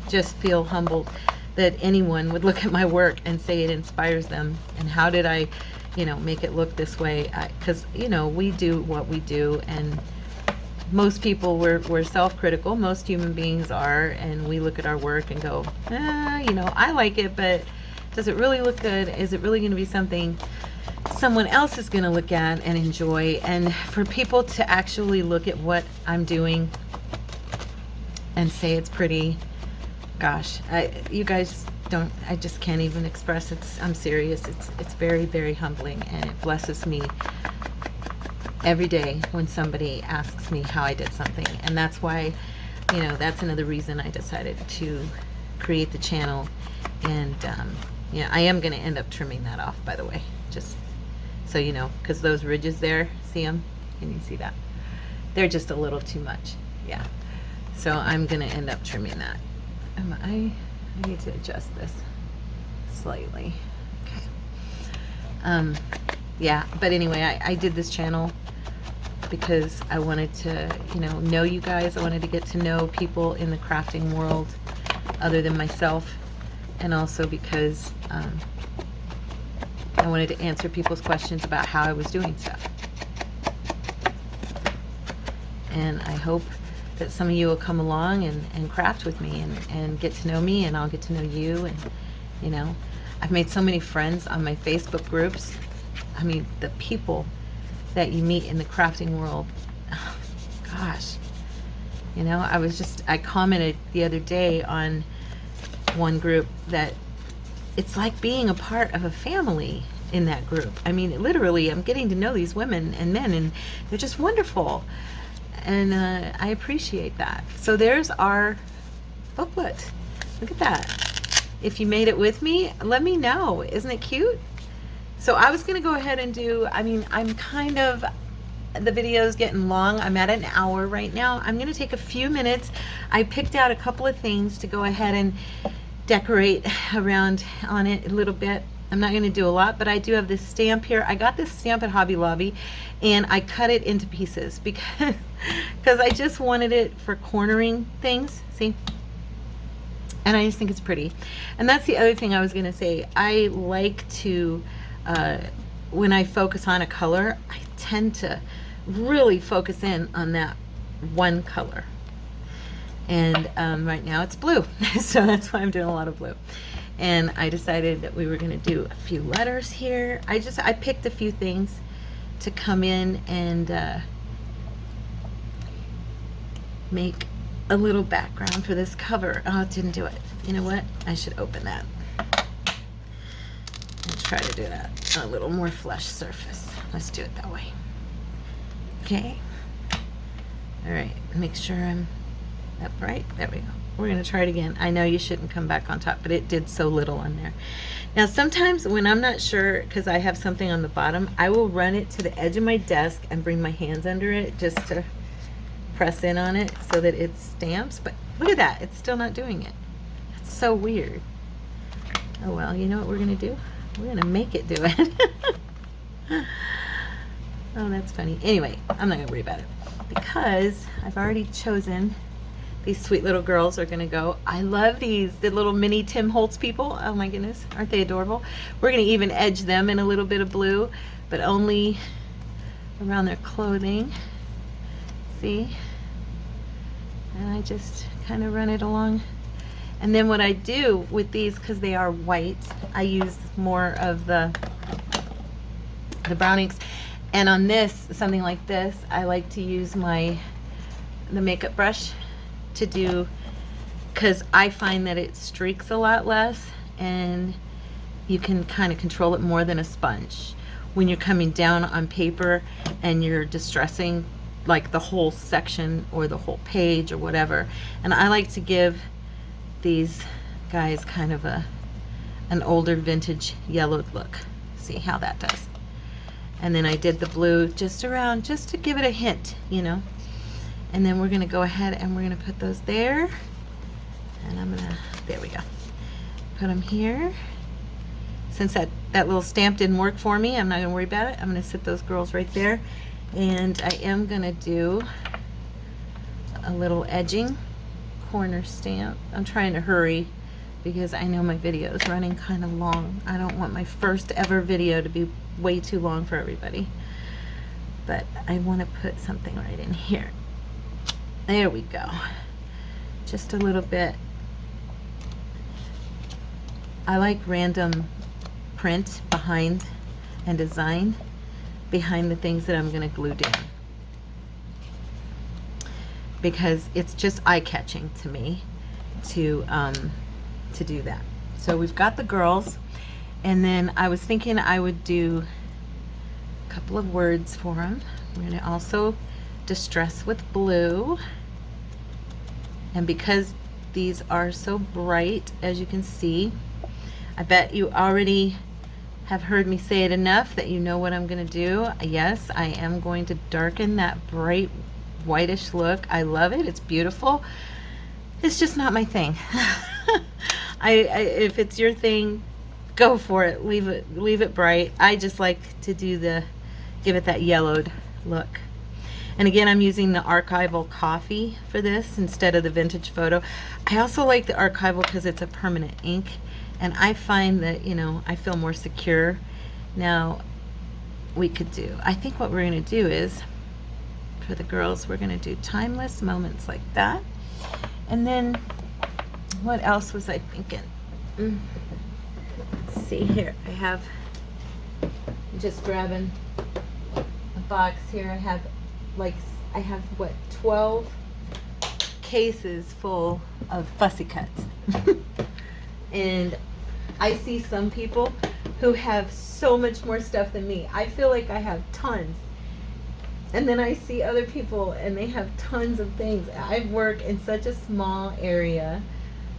just feel humbled that anyone would look at my work and say it inspires them. And how did I make it look this way? Because we do what we do, and most people, we're self-critical. Most human beings are, and we look at our work and go, I like it, but does it really look good? Is it really going to be something someone else is going to look at and enjoy? And for people to actually look at what I'm doing and say it's pretty, gosh, you guys don't, I just can't even express it. I'm serious. It's very, very humbling, and it blesses me every day when somebody asks me how I did something. And that's why, that's another reason I decided to create the channel. And I am going to end up trimming that off, by the way, just so you know, because those ridges there, see them? Can you see that? They're just a little too much. Yeah. So I'm going to end up trimming that. I need to adjust this slightly. Okay. Yeah, but anyway, I did this channel because I wanted to, know you guys. I wanted to get to know people in the crafting world other than myself, and also because I wanted to answer people's questions about how I was doing stuff. And I hope that some of you will come along and craft with me and get to know me, and I'll get to know you. And I've made so many friends on my Facebook groups. I mean, the people that you meet in the crafting world, gosh, you know, I commented the other day on one group that it's like being a part of a family in that group. I mean, literally, I'm getting to know these women and men, and they're just wonderful. And I appreciate that. So there's our booklet. Look at that. If you made it with me, let me know. Isn't it cute? So I was going to go ahead and do, I mean, the video's getting long. I'm at an hour right now. I'm going to take a few minutes. I picked out a couple of things to go ahead and decorate around on it a little bit. I'm not going to do a lot, but I do have this stamp here. I got this stamp at Hobby Lobby, and I cut it into pieces because I just wanted it for cornering things. See? And I just think it's pretty. And that's the other thing I was going to say. I like to, when I focus on a color, I tend to really focus in on that one color. And right now it's blue, so that's why I'm doing a lot of blue. And I decided that we were going to do a few letters here. I picked a few things to come in and make a little background for this cover. Oh, it didn't do it. You know what? I should open that. Let's try to do that on a little more flush surface. Let's do it that way. Okay. All right. Make sure I'm upright. There we go. We're going to try it again. I know you shouldn't come back on top, but it did so little on there. Now, sometimes when I'm not sure, because I have something on the bottom, I will run it to the edge of my desk and bring my hands under it just to press in on it so that it stamps. But look at that. It's still not doing it. That's so weird. Oh, well, you know what we're going to do? We're going to make it do it. Oh, that's funny. Anyway, I'm not going to worry about it because I've already chosen. These sweet little girls are going to go. I love these, the little mini Tim Holtz people. Oh my goodness, aren't they adorable? We're going to even edge them in a little bit of blue, but only around their clothing. See? And I just kind of run it along. And then what I do with these, because they are white, I use more of the brown inks. And on this, something like this, I like to use the makeup brush to do, because I find that it streaks a lot less and you can kind of control it more than a sponge when you're coming down on paper and you're distressing like the whole section or the whole page or whatever. And I like to give these guys kind of an older vintage yellowed look. See how that does. And then I did the blue just around, just to give it a hint, you know. And then we're going to go ahead and we're going to put those there. And I'm going to, there we go. Put them here. Since that little stamp didn't work for me, I'm not going to worry about it. I'm going to sit those girls right there. And I am going to do a little edging corner stamp. I'm trying to hurry because I know my video is running kind of long. I don't want my first ever video to be way too long for everybody. But I want to put something right in here. There we go. Just a little bit. I like random print behind and design behind the things that I'm going to glue down, because it's just eye-catching to me to do that. So we've got the girls, and then I was thinking I would do a couple of words for them. We're going to also distress with blue, and because these are so bright, as you can see, I bet you already have heard me say it enough that you know what I'm going to do. Yes, I am going to darken that bright whitish look. I love it. It's beautiful. It's just not my thing. If it's your thing, go for it. Leave it bright. I just like to give it that yellowed look. And again, I'm using the archival coffee for this instead of the vintage photo. I also like the archival because it's a permanent ink, and I find that, you know, I feel more secure. Now, I think what we're going to do is, for the girls, we're going to do timeless moments like that. And then, what else was I thinking? Let's see here. I have Just grabbing a box here. I have what, 12 cases full of fussy cuts. And I see some people who have so much more stuff than me. I feel like I have tons. And then I see other people and they have tons of things. I work in such a small area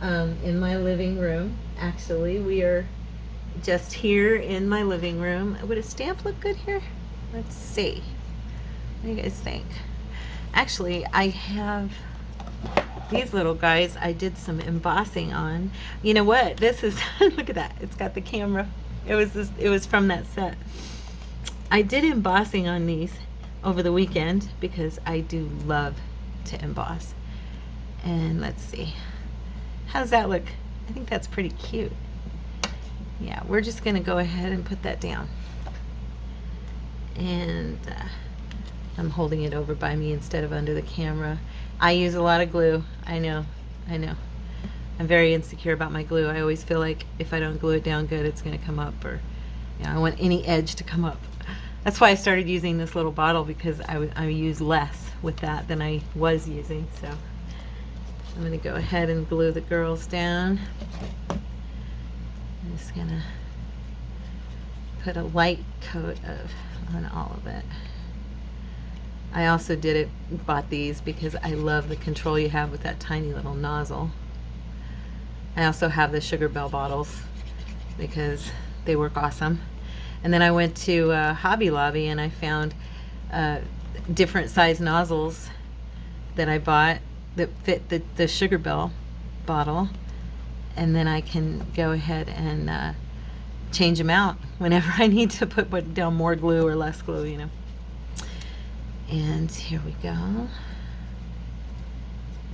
in my living room. Actually, we are just here in my living room. Would a stamp look good here? Let's see. What do you guys think? Actually, I have these little guys I did some embossing on. You know what? This is, look at that. It's got the camera. It was from that set. I did embossing on these over the weekend because I do love to emboss. And let's see. How does that look? I think that's pretty cute. Yeah, we're just going to go ahead and put that down. And I'm holding it over by me instead of under the camera. I use a lot of glue. I know. I'm very insecure about my glue. I always feel like if I don't glue it down good, it's going to come up, or I want any edge to come up. That's why I started using this little bottle, because I use less with that than I was using. So I'm going to go ahead and glue the girls down. I'm just going to put a light coat on all of it. I also bought these because I love the control you have with that tiny little nozzle. I also have the Sugar Bell bottles because they work awesome. And then I went to Hobby Lobby and I found different size nozzles that I bought that fit the Sugar Bell bottle. And then I can go ahead and change them out whenever I need to put down more glue or less glue, And here we go.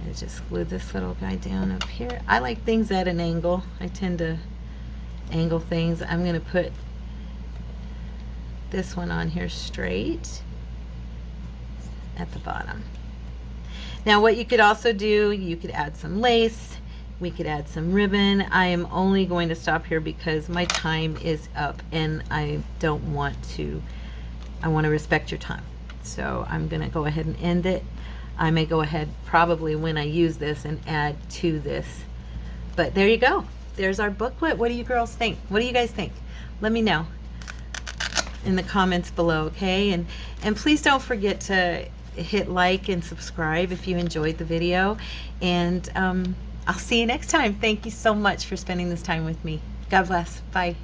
I just glue this little guy down up here. I like things at an angle. I tend to angle things. I'm going to put this one on here straight at the bottom. Now what you could also do, you could add some lace. We could add some ribbon. I am only going to stop here because my time is up and I want to respect your time. So I'm going to go ahead and end it. I may go ahead probably when I use this and add to this. But there you go. There's our booklet. What do you girls think? What do you guys think? Let me know in the comments below, okay? And please don't forget to hit like and subscribe if you enjoyed the video. And I'll see you next time. Thank you so much for spending this time with me. God bless. Bye.